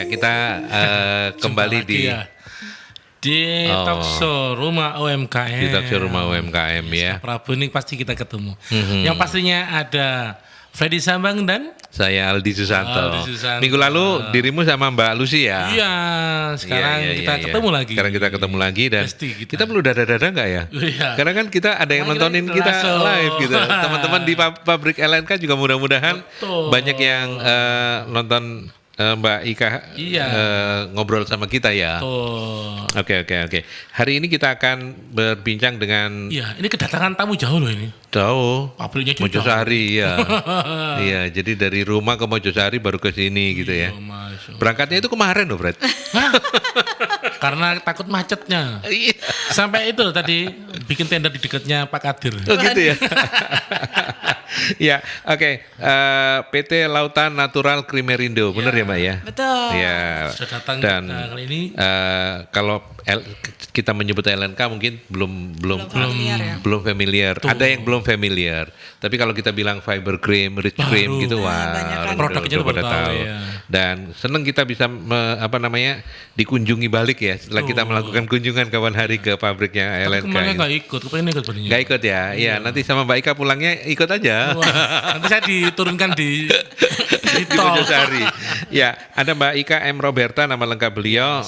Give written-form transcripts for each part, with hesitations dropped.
kita kembali lagi di ya. Di Talkshow Rumah UMKM. Di Talkshow Rumah UMKM ya. Prabu ini pasti kita ketemu. Yang pastinya ada Freddy Sambang dan saya Aldi Susanto. Aldi Susanto. Minggu lalu dirimu sama Mbak Lucy ya. Iya, sekarang kita ketemu lagi. Sekarang kita ketemu lagi dan Pasti kita perlu dada-dada nggak ya? Iya. Karena kan kita ada yang nontonin kita live gitu. Teman-teman di pabrik LNK juga mudah-mudahan Betul. banyak yang nonton Mbak Ika ngobrol sama kita ya. Tuh. Oke. Hari ini kita akan berbincang dengan Iya, ini kedatangan tamu jauh loh ini. jauh Pabriknya juga. Mojosari ya. Iya, jadi dari rumah ke Mojosari baru ke sini gitu ya. Masya Allah. Berangkatnya itu kemarin loh, Fred. Hah? Karena takut macetnya. Iya. Sampai itu tadi bikin tenda di dekatnya Pak Kadir. Oh gitu ya. Ya, oke. PT Lautan Natural Krimerindo, benar ya, Mbak ya? Betul. Ya. Sudah datang Dan kita kali ini. kalau kita menyebut LNK mungkin familiar ya. belum familiar. Tuh. Ada yang belum familiar. Tapi kalau kita bilang fiber cream, rich cream Baru. gitu, banyak kan. Produknya udah pada baru tahu, tahu. ya. Dan senang kita bisa dikunjungi balik ya setelah kita melakukan kunjungan kapan hari ke pabriknya Tapi LNK. kemarin ini. nggak ikut, kemarin ikut barunya. Nggak ikut ya? Iya, nanti sama Mbak Ika pulangnya ikut aja. Wah, nanti saya diturunkan di Di tol. Mojosari. Ya, ada Mbak Ika M. Roberta, nama lengkap beliau.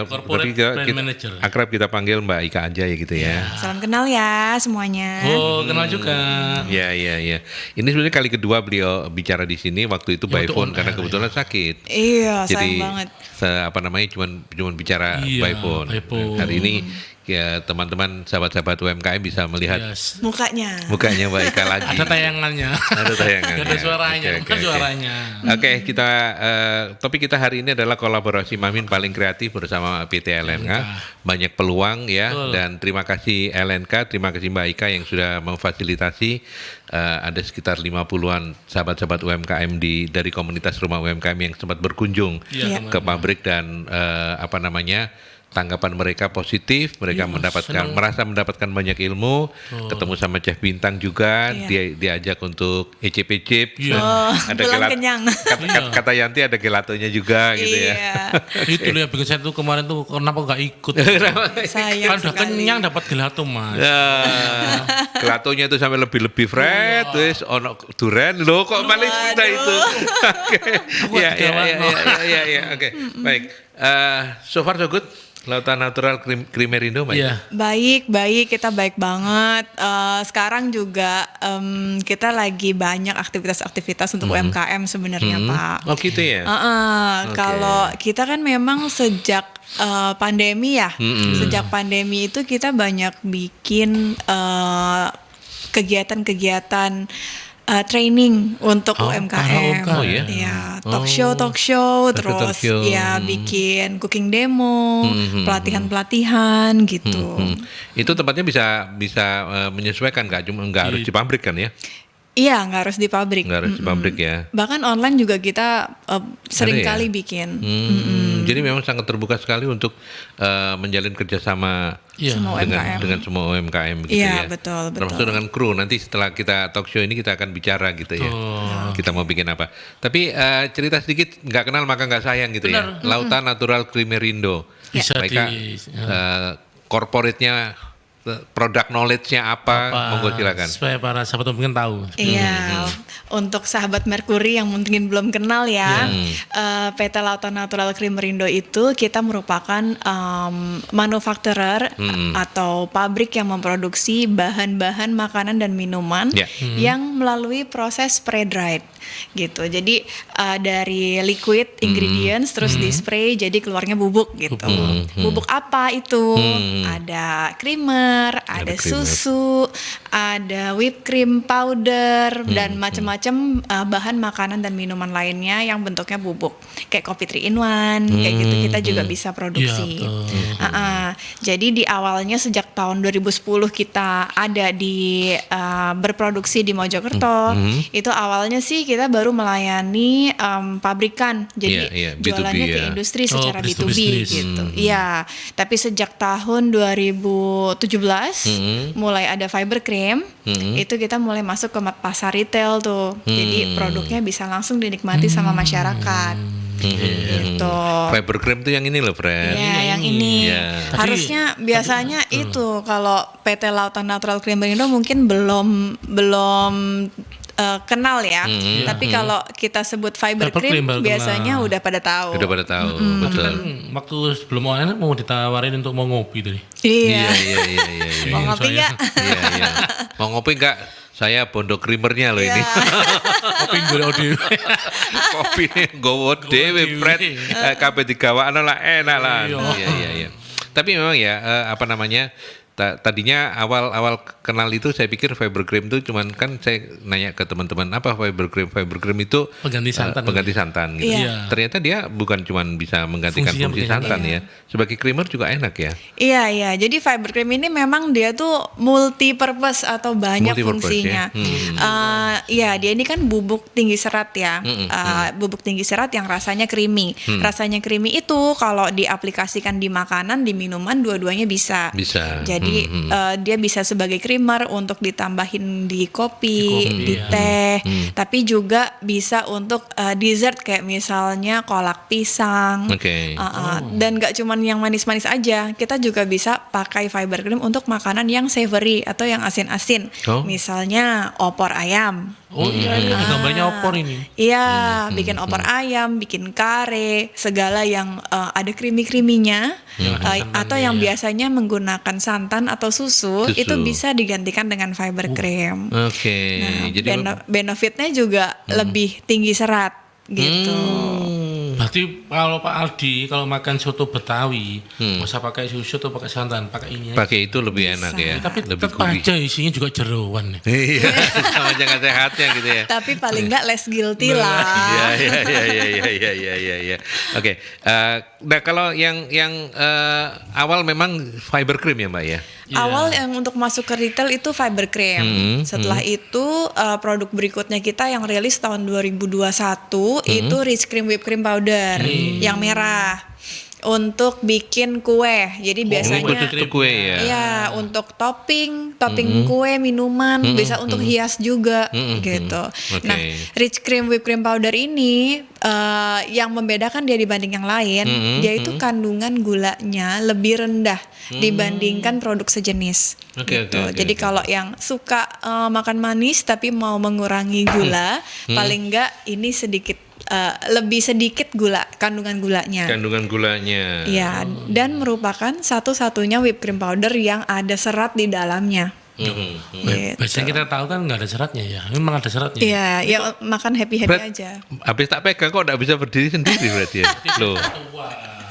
Corporate tapi kita, Brand Manager. akrab kita panggil Mbak Ika aja ya gitu ya. Salam kenal ya semuanya. Oh, kenal juga. Ya. Ini sebenarnya kali kedua beliau bicara di sini. Waktu itu by Waktu phone on karena air, kebetulan sakit. Iya, Jadi sayang banget. cuman bicara Iya, by phone. by phone. Hari ini ya teman-teman sahabat-sahabat UMKM bisa melihat Yes. Mukanya. mukanya Mbak Ika lagi. Ada tayangannya. Ada tayangannya. Ada suaranya, Oke, bukan oke. suaranya. Oke, topik kita hari ini adalah kolaborasi Mamin paling kreatif bersama PT LNK. Banyak peluang ya. Betul. Dan terima kasih LNK, terima kasih Mbak Ika yang sudah memfasilitasi. Ada sekitar 50-an sahabat-sahabat UMKM dari komunitas rumah UMKM yang sempat berkunjung Iya, ke pabrik dan tanggapan mereka positif, mereka senang. merasa mendapatkan banyak ilmu, ketemu sama Chef Bintang juga, Iya. diajak untuk ECP chip. Iya. Pulang kenyang. Kata Yanti ada gelatonya juga gitu ya. Iya. Itu loh yang bikin saya tuh kemarin tuh kenapa nggak ikut? Sayang Kan udah sekali. kenyang dapat gelato mas. Ya, gelatonya itu sampai lebih Fred, terus ono duren lo kok malah cerita itu. Oke. Ya, oke. Baik. So far so good. Lautan Natural Krimerindo, Mbak. Iya. Baik, kita baik banget. Sekarang juga kita lagi banyak aktivitas-aktivitas untuk UMKM sebenarnya, Pak. Oh gitu ya. Oke. Kalau kita kan memang sejak pandemi ya, sejak pandemi itu kita banyak bikin kegiatan-kegiatan training untuk UMKM. oh iya? Ya, talk show, terus show. ya bikin cooking demo, pelatihan-pelatihan gitu. Itu tempatnya bisa menyesuaikan, nggak harus di pabrik kan ya? Iya, nggak harus di pabrik. Nggak harus di pabrik ya. Bahkan online juga kita sering Ada ya? kali bikin. Jadi memang sangat terbuka sekali untuk menjalin kerjasama Iya. Semua UMKM. dengan semua UMKM gitu Iya, ya. betul. Termasuk dengan kru. Nanti setelah kita talk show ini kita akan bicara gitu ya. Kita mau bikin apa. Tapi cerita sedikit, nggak kenal maka nggak sayang gitu ya. Lautan Natural Krimerindo. Bisa Mereka corporate-nya, product knowledge-nya apa? Monggo silakan. Supaya para sahabat mungkin tahu. Iya, untuk sahabat Merkuri yang mungkin belum kenal ya, PT Lautan Natural Krimerindo itu kita merupakan manufacturer atau pabrik yang memproduksi bahan-bahan makanan dan minuman Ya. yang melalui proses spray dried gitu. Jadi dari liquid ingredients terus di spray jadi keluarnya bubuk gitu. Bubuk apa itu? Ada creamer, ada creamer. susu, ada whipped cream powder dan macam-macam bahan makanan dan minuman lainnya yang bentuknya bubuk kayak kopi 3 in 1 kayak gitu kita juga bisa produksi. Iya, Jadi di awalnya sejak tahun 2010 kita ada di berproduksi di Mojokerto. Itu awalnya sih kita baru melayani pabrikan, jadi Iya, B2B jualannya ke ya. industri secara business to B2B business. gitu. Iya, tapi sejak tahun 2017 mulai ada fiber cream, itu kita mulai masuk ke pasar retail tuh. Jadi produknya bisa langsung dinikmati sama masyarakat. Gitu. Fiber cream tuh yang ini loh, Fred. Ya, yang ini. Iya. Harusnya biasanya itu kalau PT Lautan Natural Creamery Indo mungkin belum kenal ya. Tapi kalau kita sebut fiber Fiber cream cream baru biasanya kenal. udah pada tahu. Udah pada tahu, betul. Kan waktu sebelum online mau ditawarin untuk mau ngopi tadi. Iya. Iya. Mau ngopi saya. nggak? Iya. Mau ngopi enggak? Saya bondo creamernya loh ini. Kopi gue dhewe. Kopi gowo dhewe, Fred. Kabeh digawakno lah enak lah. Iya. Tapi memang ya apa namanya? Tadinya awal kenal itu saya pikir fiber cream itu cuman kan saya nanya ke teman-teman apa fiber cream itu Pengganti santan. pengganti santan gitu. Iya. Ternyata dia bukan cuman bisa menggantikan Fungsinya fungsi menggantikan, santan ya. Sebagai creamer juga enak ya. Iya. Jadi fiber cream ini memang dia tuh multi purpose atau banyak Multi-purpose, fungsinya. Iya, dia ini kan bubuk tinggi serat ya. Bubuk tinggi serat yang rasanya creamy. Rasanya creamy itu kalau diaplikasikan di makanan, di minuman, dua-duanya bisa. Bisa. Jadi dia bisa sebagai creamer untuk ditambahin di kopi, di ya. teh, tapi juga bisa untuk dessert kayak misalnya kolak pisang. Oke. Dan gak cuman yang manis-manis aja, kita juga bisa pakai fiber cream untuk makanan yang savory atau yang asin-asin. Oh. Misalnya opor ayam. Oh iya, ini gambarnya opor ini. Iya, bikin opor ayam, bikin kare, segala yang ada krimi-kriminya, atau yang biasanya menggunakan santan atau susu, itu bisa digantikan dengan fiber cream. Oke. Nah, Jadi benefitnya juga lebih tinggi serat gitu. Berarti kalau Pak Aldi kalau makan soto Betawi, nggak usah pakai susu atau pakai santan, pakai ini. pakai itu lebih enak ya. Tapi lebih tetap gurih. aja isinya juga jeroan. Iya, sama jangan sehatnya gitu ya. Tapi paling nggak less guilty lah. Iya. Oke. Nah kalau yang awal memang fiber cream ya Mbak ya. Awal yang untuk masuk ke retail itu fiber cream. Setelah itu produk berikutnya kita yang rilis tahun 2021 itu rich cream whipped cream powder yang merah untuk bikin kue. Jadi biasanya Untuk kue ya. iya untuk topping kue, minuman, bisa untuk hias juga gitu. Nah, rich cream whipped cream powder ini yang membedakan dia dibanding yang lain, yaitu kandungan gulanya lebih rendah dibandingkan produk sejenis. Oke. Jadi kalau yang suka makan manis tapi mau mengurangi gula, paling enggak ini lebih sedikit kandungan gulanya. Iya, dan merupakan satu-satunya whipped cream powder yang ada serat di dalamnya. Gitu. Biasanya kita tahu kan nggak ada seratnya ya, memang ada seratnya. Iya, ya makan happy-happy Brad, aja. habis tak pegang kok enggak bisa berdiri sendiri berarti ya. Loh.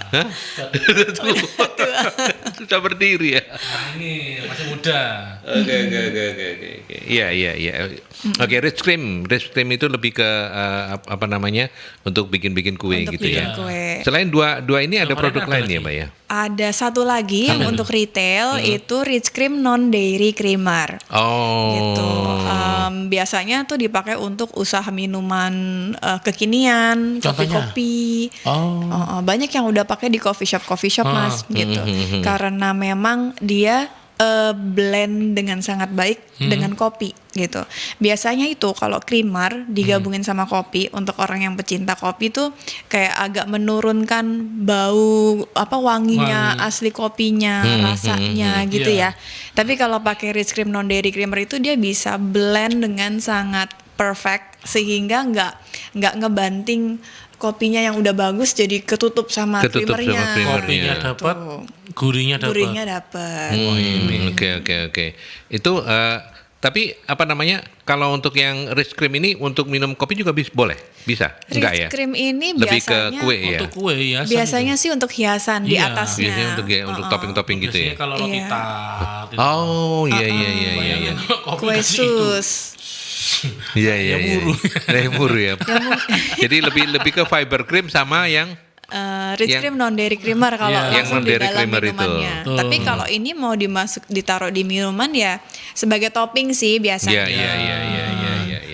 Hah? Sudah berdiri ya. Nah, ini masih muda. Oke. Iya. Oke, rich cream itu lebih ke apa namanya untuk bikin kue Untuk gitu ya. bikin kue. Selain dua ini ada Yang produk lain ada lain ya, lagi? Mbak ya? Ada satu lagi yang untuk retail itu rich cream non dairy creamer. Oh. Gitu. Biasanya tuh dipakai untuk usaha minuman kekinian, Contohnya? kopi-kopi. Banyak yang udah pakai di coffee shop Mas gitu. Karena memang dia blend dengan sangat baik dengan kopi gitu. Biasanya itu kalau creamer digabungin sama kopi untuk orang yang pecinta kopi tuh kayak agak menurunkan bau wanginya asli kopinya, rasanya gitu ya. Tapi kalau pakai rich cream non dairy creamer itu dia bisa blend dengan sangat perfect sehingga nggak ngebanting kopinya yang udah bagus jadi ketutup sama creamernya. Kopinya dapat, gurihnya dapat. Oke. Itu tapi apa namanya? Kalau untuk yang rich cream ini untuk minum kopi juga boleh? Bisa? Enggak ya? Rich cream ini Lebih biasanya ke kue ya. Untuk kue ya. biasanya sih untuk hiasan di Iya, atasnya. Biasanya untuk topping-topping gitu Biasanya ya. kalau roti Iya. tart. Oh, iya. Kue sus. Iya. Muru ya. Jadi lebih ke fiber cream sama yang Rich cream non dairy creamer kalau yang langsung di non-dairy dalam creamer itu. minumannya. Tapi kalau ini mau ditaruh di minuman ya sebagai topping sih biasanya. Iya.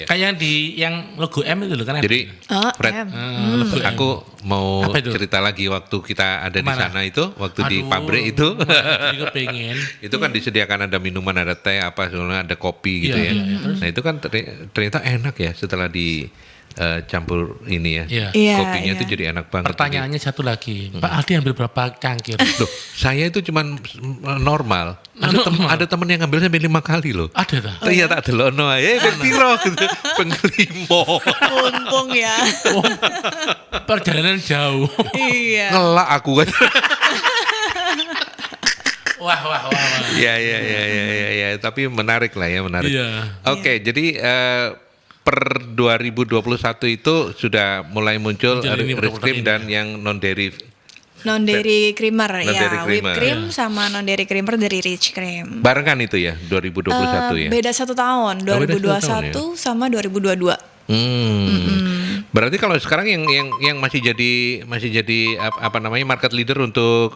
Kayak yang logo M itu loh kan. Jadi Fred, logo M. aku mau Apa itu? cerita lagi waktu kita ada di Kemana? sana itu, waktu di Aduh, pabrik itu. Jadi kepengen. Itu kan disediakan ada minuman, ada teh, apa sebenarnya ada kopi gitu Iya, ya. iya. Nah itu kan ternyata enak ya setelah campur ini ya. Iya. Iya, Kopinya iya. itu jadi enak banget. Pertanyaannya satu lagi, Pak Aldi ambil berapa cangkir? Loh, saya itu cuman normal. Ada teman yang ngambil sampai 5 kali loh. Ada tak? Iya tak delono ae piro gitu. Penglimo. Mumpung ya. Oh, perjalanan jauh. Iya. Ngelak aku kan. Wah. Ya, tapi menarik lah ya, menarik. Iya. Oke, jadi per 2021 itu sudah mulai muncul Muncul ini rich cream produk-produk dan ini. yang non dairy. Non-dairy creamer Non-dairy ya, whipped creamer. cream sama non-dairy creamer dari Rich Cream. Barengan itu ya 2021 ya. Beda 1 tahun, Oh, beda 1 tahun 2021 sama 2022. Berarti kalau sekarang yang masih jadi apa namanya market leader untuk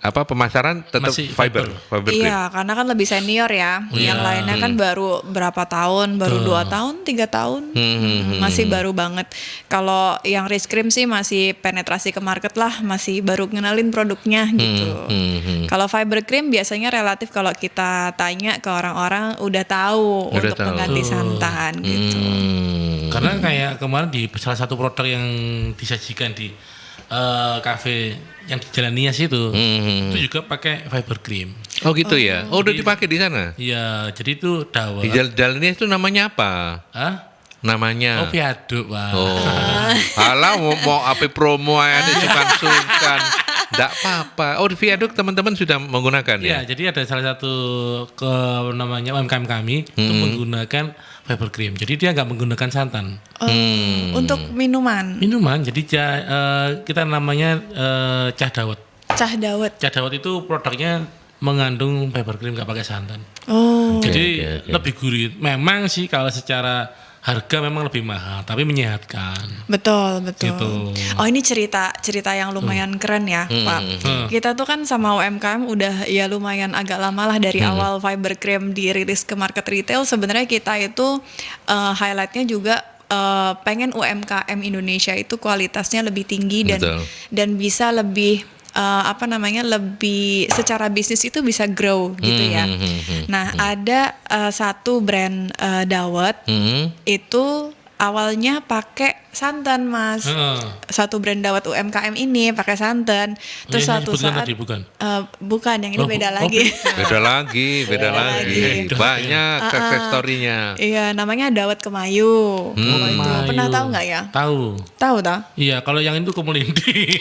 pemasaran tetap Masih fiber cream. Iya, karena kan lebih senior ya. Yang lainnya kan baru berapa tahun, baru 2 tahun, 3 tahun. Masih baru banget. Kalau yang Rich Cream sih masih penetrasi ke market lah, masih baru ngenalin produknya gitu. Kalau fiber cream biasanya relatif kalau kita tanya ke orang-orang udah tahu Udah untuk tahu. pengganti santan gitu. Karena kayak kemarin di salah satu produk yang disajikan di kafe yang di Jalan Nias itu juga pakai fiber cream. Oh gitu ya. Oh udah dipakai di sana. Iya, jadi itu dawet. Di jalan ini itu namanya apa? Hah? Namanya. Oh, viaduk, Pak. Oh. Alah mau apa promo aja sungkan-sungkan. Enggak apa-apa. Oh di viaduk teman-teman sudah menggunakan Iya, ya? jadi ada salah satu namanya UMKM kami itu menggunakan fiber cream. Jadi dia nggak menggunakan santan. Untuk minuman, Minuman, jadi kita namanya cah dawet. cah dawet. Cah dawet itu produknya mengandung fiber cream nggak pakai santan. Oh, Jadi oke. lebih gurih. Memang sih kalau secara harga memang lebih mahal, tapi menyehatkan. betul. Gitu. Oh ini cerita yang lumayan keren ya, Pak. Kita tuh kan sama UMKM udah ya lumayan agak lama lah dari awal fiber cream dirilis ke market retail. Sebenarnya kita itu highlightnya juga pengen UMKM Indonesia itu kualitasnya lebih tinggi Betul. dan bisa lebih lebih secara bisnis itu bisa grow gitu ya. Nah ada satu brand dawet itu awalnya pakai santan Mas. Satu brand dawet UMKM ini pakai santan. Terus Yang suatu disebutkan saat tadi bukan? bukan yang ini Oh, beda oh, lagi. Beda lagi. Banyak success story-nya. Iya namanya dawet Kemayu. Kemayu. Pernah tahu nggak ya? Tahu. Tahu tak? Iya, kalau yang itu Kemelindi.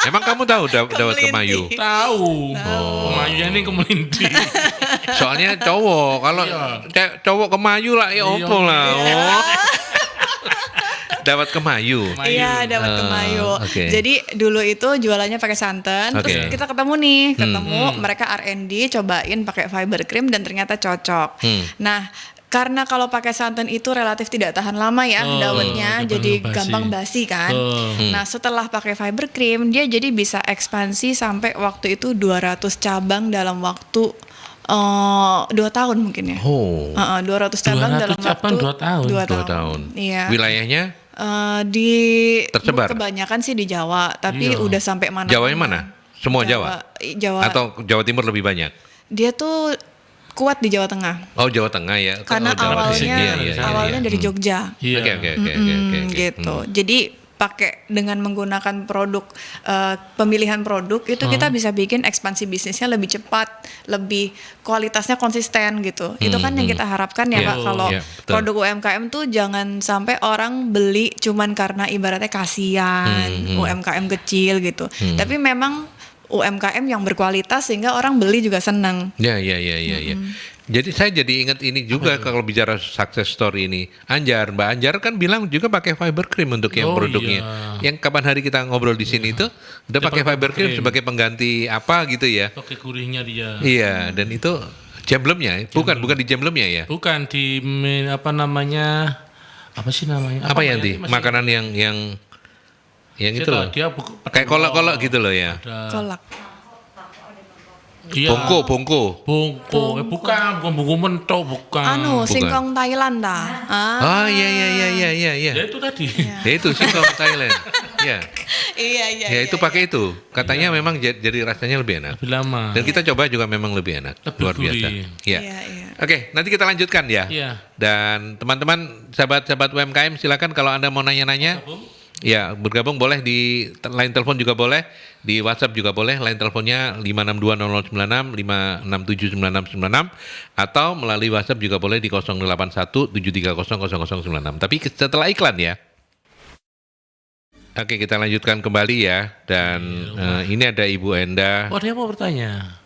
Emang kamu tahu dawet Kemayu? Tahu. Kemayunya ini Kemelindi. Soalnya cowok, kalau cowok Kemayu lah ya Iya. opo lah. Oh. Dawet Kemayu. Iya, dapat Kemayu. oke. Jadi dulu itu jualannya pakai santan, Oke. terus kita ketemu mereka R&D cobain pakai fiber cream dan ternyata cocok. Nah, karena kalau pakai santan itu relatif tidak tahan lama ya dawetnya, jadi gampang basi kan. Nah, setelah pakai fiber cream dia jadi bisa ekspansi sampai waktu itu 200 cabang dalam waktu 2 tahun mungkin ya. Oh, 200 cabang 200 dalam cabang waktu 2 tahun. 2 tahun. Iya. Wilayahnya Di tersebar? kebanyakan sih di Jawa, tapi udah sampai mana? Jawanya mana? Semua Jawa? Jawa. Atau Jawa Timur lebih banyak? Dia tuh kuat di Jawa Tengah. Oh Jawa Tengah ya. Karena Oh, Jawa Tengah. awalnya Iya. dari Jogja. Iya. Oke. Gitu. Jadi pakai dengan menggunakan produk pemilihan produk itu kita bisa bikin ekspansi bisnisnya lebih cepat, lebih kualitasnya konsisten gitu. Itu kan yang kita harapkan ya Iya, Pak, kalau iya, betul. produk UMKM tuh jangan sampai orang beli cuman karena ibaratnya kasihan UMKM kecil gitu. Tapi memang UMKM yang berkualitas sehingga orang beli juga senang. Ya. Jadi saya jadi ingat ini juga kalau bicara success story ini. Mbak Anjar kan bilang juga pakai fiber cream untuk yang Oh, produknya. iya. Yang kapan hari kita ngobrol di sini itu udah pakai fiber cream sebagai pengganti apa gitu ya. Pakai gurihnya dia. Iya, dan itu jemblemnya, bukan di jemblemnya ya. Bukan di apa sih namanya? Apa yang di Masih- makanan yang Saya itu tahu, loh. dia Kayak kolak-kolak gitu loh ya. Kolak. Iya. Bongko. Bukan bungku mentok, bukan. Singkong Thailand dah. Oh iya. Ya itu tadi. Ya itu singkong Thailand. Iya. Iya. Ya itu pakai itu. Katanya memang jadi rasanya lebih enak. Lebih lama. Dan kita coba juga memang lebih enak. Lebih Luar biasa. gurih. Iya. Iya. Oke, nanti kita lanjutkan ya. Iya. Dan teman-teman, sahabat-sahabat UMKM, silakan kalau Anda mau nanya-nanya. Ya, bergabung boleh di line telepon juga boleh, di WhatsApp juga boleh. Line teleponnya 5620096, 5679696, atau melalui WhatsApp juga boleh di 0817300096. Tapi setelah iklan ya. Oke, kita lanjutkan kembali ya. Dan ini ada Ibu Enda Oh, dia mau bertanya.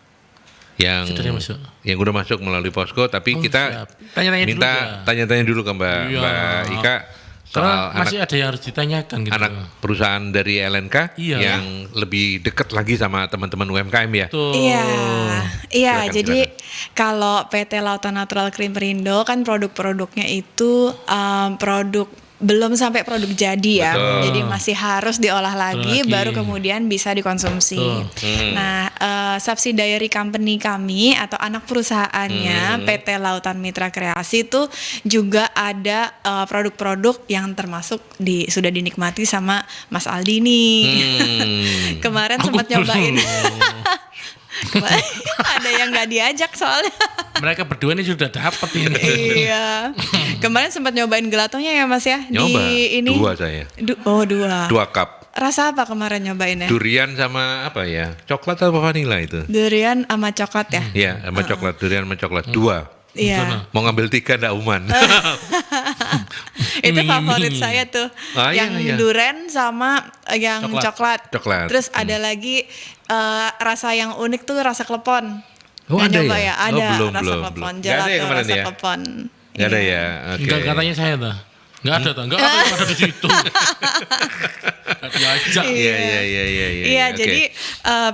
yang Sudah dia masuk. yang udah masuk melalui Posko, tapi kita siap. Tanya-tanya dulu minta ya. tanya-tanya dulu ke Mbak Iya. Ika soal Karena masih ada yang harus ditanyakan gitu. anak perusahaan dari LNK Iya. yang lebih dekat lagi sama teman-teman UMKM ya. Tuh. Iya, Silakan, jadi kalau PT Lautan Natural Krim Perindo kan produk-produknya itu produk belum sampai produk jadi ya, Betul. jadi masih harus diolah lagi, lagi. baru kemudian bisa dikonsumsi. Nah, subsidiary company kami atau anak perusahaannya PT Lautan Mitra Kreasi itu juga ada produk-produk yang termasuk sudah dinikmati sama Mas Aldi nih. Kemarin sempat nyobain. Ada yang nggak diajak soalnya. Mereka berdua ini sudah dapat ini. Iya. Kemarin sempat nyobain gelatonya ya Mas ya? Nyoba, Di ini. 2 saya. 2. 2 cup. Rasa apa kemarin nyobainnya? Durian sama apa ya? Coklat atau vanila itu? Durian sama coklat ya? Iya, sama coklat, durian sama coklat. 2. Iya. Mau ngambil 3 ndak uman. Itu favorit saya tuh. Ah, iya, yang iya. durian sama yang coklat. Coklat. Terus ada lagi rasa yang unik tuh rasa klepon. Oh, Nggak ada nyoba ya? Ada Oh, belum, rasa belum, klepon. belum. Nggak ada ya Gelato kemarin rasa ya? klepon. Nggak ada Iya. ya? Oke. Enggak, katanya saya tuh. Enggak ada tuh. Enggak ada di situ. Enggak diajak. Iya. Iya, Oke. jadi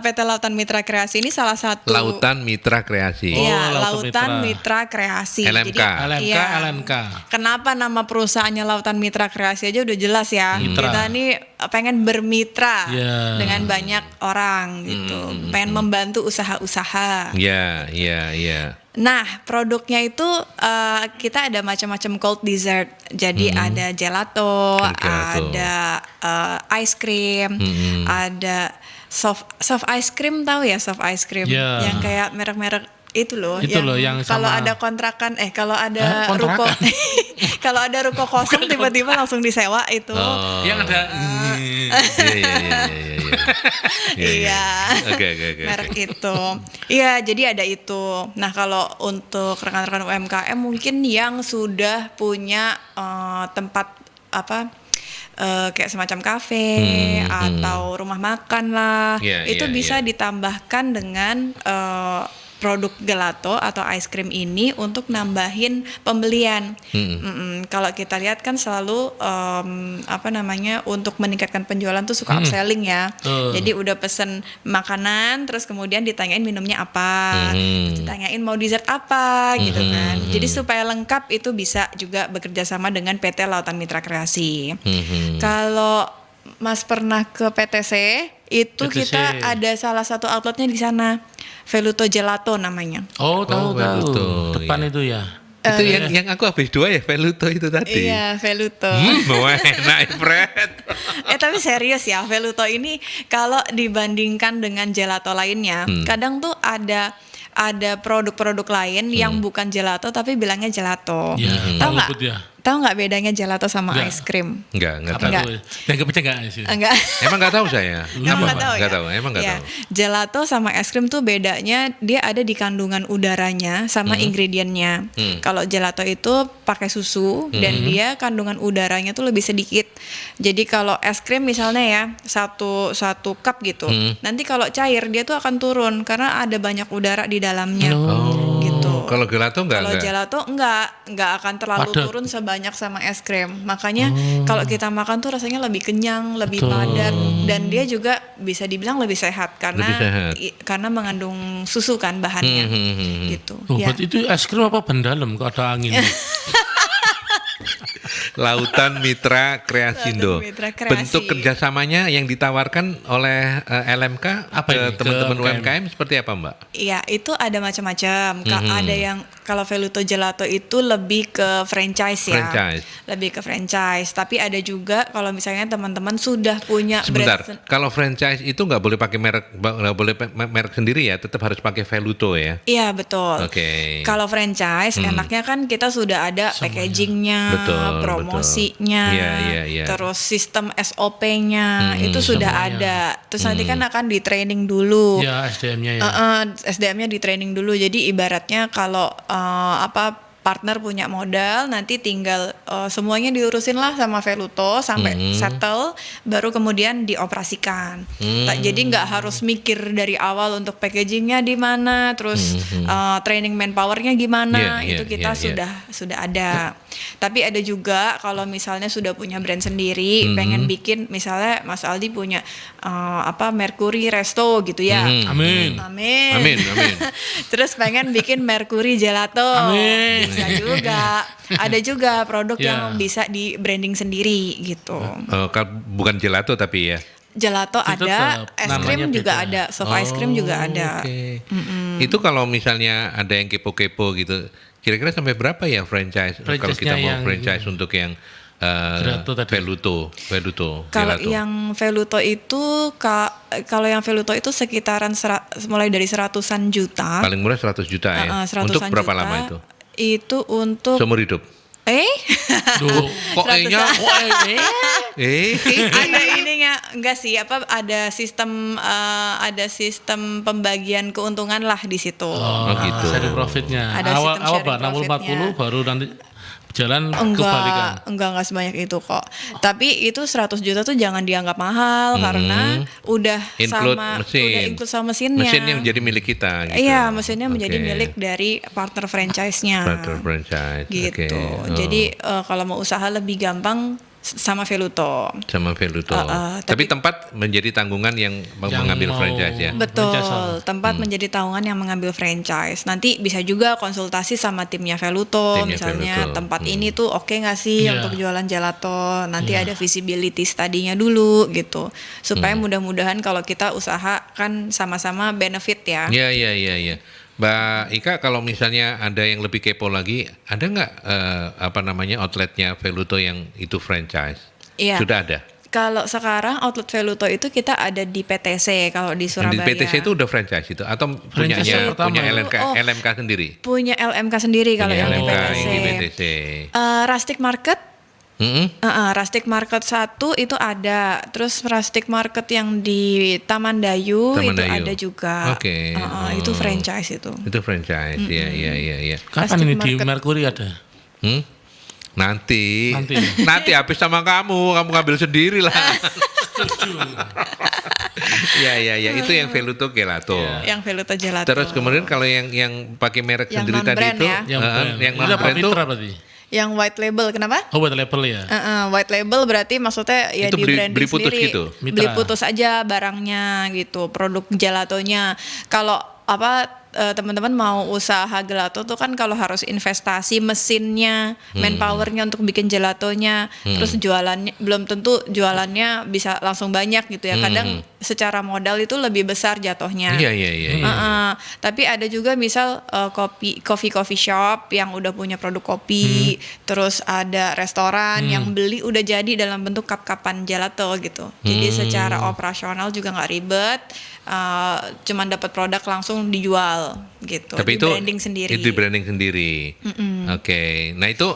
PT Lautan Mitra Kreasi ini salah satu Lautan Mitra Kreasi. Iya, Oh, Lautan Lautan Mitra. Mitra Kreasi. LMK. Jadi, LMK, iya. LMK. Kenapa nama perusahaannya Lautan Mitra Kreasi aja udah jelas ya. Mitra. Kita nih pengen bermitra Iya. dengan banyak orang gitu. Pengen membantu usaha-usaha. Iya. Nah, produknya itu kita ada macam-macam cold dessert. Jadi ada gelato, Gelato. ada ice cream, ada soft ice cream, tahu ya soft ice cream Ya. yang kayak merek-merek itu loh. Itu loh, yang kalau sama- ada kontrakan kalau ada ruko kontrakan? kalau ada ruko kosong tiba-tiba langsung disewa itu. Oh. Yang ada Iya. Iya. Oke. Merek itu. Iya, jadi ada itu. Nah, kalau untuk rekan-rekan UMKM mungkin yang sudah punya tempat kayak semacam kafe atau rumah makan lah, itu bisa ditambahkan dengan produk gelato atau ice cream ini untuk nambahin pembelian. Kalau kita lihat kan selalu untuk meningkatkan penjualan tuh suka upselling ya. Jadi udah pesen makanan, terus kemudian ditanyain minumnya apa, terus ditanyain mau dessert apa gitu kan. Jadi supaya lengkap itu bisa juga bekerja sama dengan PT Lautan Mitra Kreasi. Kalau Mas pernah ke PTC, itu PTC. kita ada salah satu outletnya di sana, Veluto Gelato namanya. Oh, tahu. Veluto, Depan iya. itu ya. Itu yang aku habis 2 ya, Veluto itu tadi. Iya, Veluto. Mau enak, Fred. Tapi serius ya, Veluto ini kalau dibandingkan dengan gelato lainnya, kadang tuh ada produk-produk lain yang bukan gelato tapi bilangnya gelato. Ya, Tahu nggak? lembut ya. Tahu nggak bedanya gelato sama Nggak. ice cream? Enggak Apa tahu. Enggak. tuh? Yang kepecah enggak sih? Enggak. Emang enggak tahu saya. Emang nggak tahu ya? Enggak tahu, emang enggak Iya. tahu. Gelato sama es krim tuh bedanya dia ada di kandungan udaranya sama ingredientnya. Kalau gelato itu pakai susu dan dia kandungan udaranya tuh lebih sedikit. Jadi kalau es krim misalnya ya satu cup gitu, nanti kalau cair dia tuh akan turun karena ada banyak udara di dalamnya. Gitu. Kalau gelato enggak? Kalau gelato enggak akan terlalu Padat. turun sebanyak sama es krim. Makanya kalau kita makan tuh rasanya lebih kenyang, lebih padat, dan dia juga bisa dibilang lebih sehat karena Lebih sehat. karena mengandung susu kan bahannya. Gitu. Oh, Ya. berarti itu es krim apa ban dalam kok ada angin? Lautan Mitra Kreasindo. Lautan Mitra Kreasi. Bentuk kerjasamanya yang ditawarkan oleh LMK Apa ke ini? teman-teman Ke UMKM seperti apa, Mbak? Iya, itu ada macam-macam. Ada yang kalau Veluto Gelato itu lebih ke franchise ya. Franchise. Lebih ke franchise. Tapi ada juga kalau misalnya teman-teman sudah punya Sebentar, brand kalau franchise itu nggak boleh pakai merek, nggak boleh merek sendiri ya, tetap harus pakai Veluto ya. Iya betul. Oke. Kalau franchise enaknya kan kita sudah ada packagingnya, Betul, promosinya, Iya. terus sistem SOP-nya itu sudah ada. Terus nanti kan akan di training dulu. Ya SDM-nya ya. SDM-nya di training dulu. Jadi ibaratnya kalau partner punya modal, nanti tinggal semuanya diurusin lah sama Veluto sampai settle, baru kemudian dioperasikan. Jadi nggak harus mikir dari awal untuk packagingnya di mana, terus training manpowernya gimana, itu kita sudah ada. Tapi ada juga kalau misalnya sudah punya brand sendiri, pengen bikin, misalnya Mas Aldi punya Mercury Resto gitu ya. Amin. Amin. Terus pengen bikin Mercury Gelato. Amin. Bisa juga. Ada juga produk yang bisa di branding sendiri gitu. Bukan gelato tapi ya. Gelato Tetap ada, es krim namanya juga beda. ada, soft ice cream juga ada. Oke. Itu kalau misalnya ada yang kepo-kepo gitu, kira-kira sampai berapa ya franchise? Kalau kita Franchise-nya mau yang- franchise untuk yang Gelato tadi. Veluto Kalau Gelato. yang Veluto itu sekitaran mulai dari 100-an juta. Paling murah 100 juta ya. 100-an Untuk berapa juta. lama itu? Itu untuk Seumur hidup. Duh. Kok E-nya? Ada ininya enggak sih, ada sistem pembagian keuntungan lah di situ. Oh, gitu. Sharing profitnya. Ada Awal sistem sharing Pak 60-40 baru nanti jalan kebalikan. Enggak sebanyak itu kok. Tapi itu 100 juta tuh jangan dianggap mahal karena udah Include sama mesin. udah include sama mesinnya. Mesinnya menjadi milik kita gitu. Iya, mesinnya menjadi Oke. milik dari partner franchise-nya. Partner franchise. Gitu. Oke. Oh. Jadi kalau mau usaha lebih gampang sama Veluto. Sama Veluto. Tapi tempat menjadi tanggungan yang mengambil mau- franchise ya. Betul, Franchise. tempat menjadi taungan yang mengambil franchise. Nanti bisa juga konsultasi sama timnya Veluto, Timnya misalnya Veluto. tempat ini tuh oke nggak sih Iya. untuk jualan gelato. Nanti ada visibility study-nya dulu gitu, supaya mudah-mudahan kalau kita usaha kan sama-sama benefit ya. Iya. Mbak Ika, kalau misalnya ada yang lebih kepo lagi, ada nggak outletnya Veluto yang itu franchise? Iya. Sudah ada. Kalau sekarang outlet Veluto itu kita ada di PTC kalau di Yang Surabaya. di PTC itu udah franchise itu atau Franchise yang pertama punya itu. LMK sendiri? Punya LMK sendiri kalau Punya yang di LMK PTC. yang di PTC. Rustic Market. Mm-mm. Rustic Market 1 itu ada, terus Rustic Market yang di Taman Dayu Taman itu Dayu. ada juga. Oke. Itu franchise itu. Itu franchise. Iya. Kapan Plastic ini di market. Mercury ada? Nanti. Nanti. Nanti habis sama kamu ngambil sendiri lah. Iya, itu yang Veluto Gelato. Yang Veluto Gelato. Terus kemudian kalau yang pakai merek Yang sendiri tadi non-brand itu, ya? Yang yang non non-brand itu Mitra berarti. Yang white label kenapa? Oh, buat label ya. White label berarti maksudnya ya Itu di branding beli putus sendiri. gitu? Mitra. Beli putus aja barangnya gitu, produk gelatonya. Kalau teman-teman mau usaha gelato tuh kan kalau harus investasi mesinnya, manpowernya untuk bikin gelatonya, terus jualannya belum tentu jualannya bisa langsung banyak gitu ya. Kadang secara modal itu lebih besar jatuhnya. Iya. Tapi ada juga misal coffee shop yang udah punya produk kopi, terus ada restoran yang beli udah jadi dalam bentuk cup-cupan gelato gitu. Jadi secara operasional juga nggak ribet, cuman dapat produk langsung dijual gitu. Tapi di itu branding sendiri. Itu di branding sendiri. Oke. Nah itu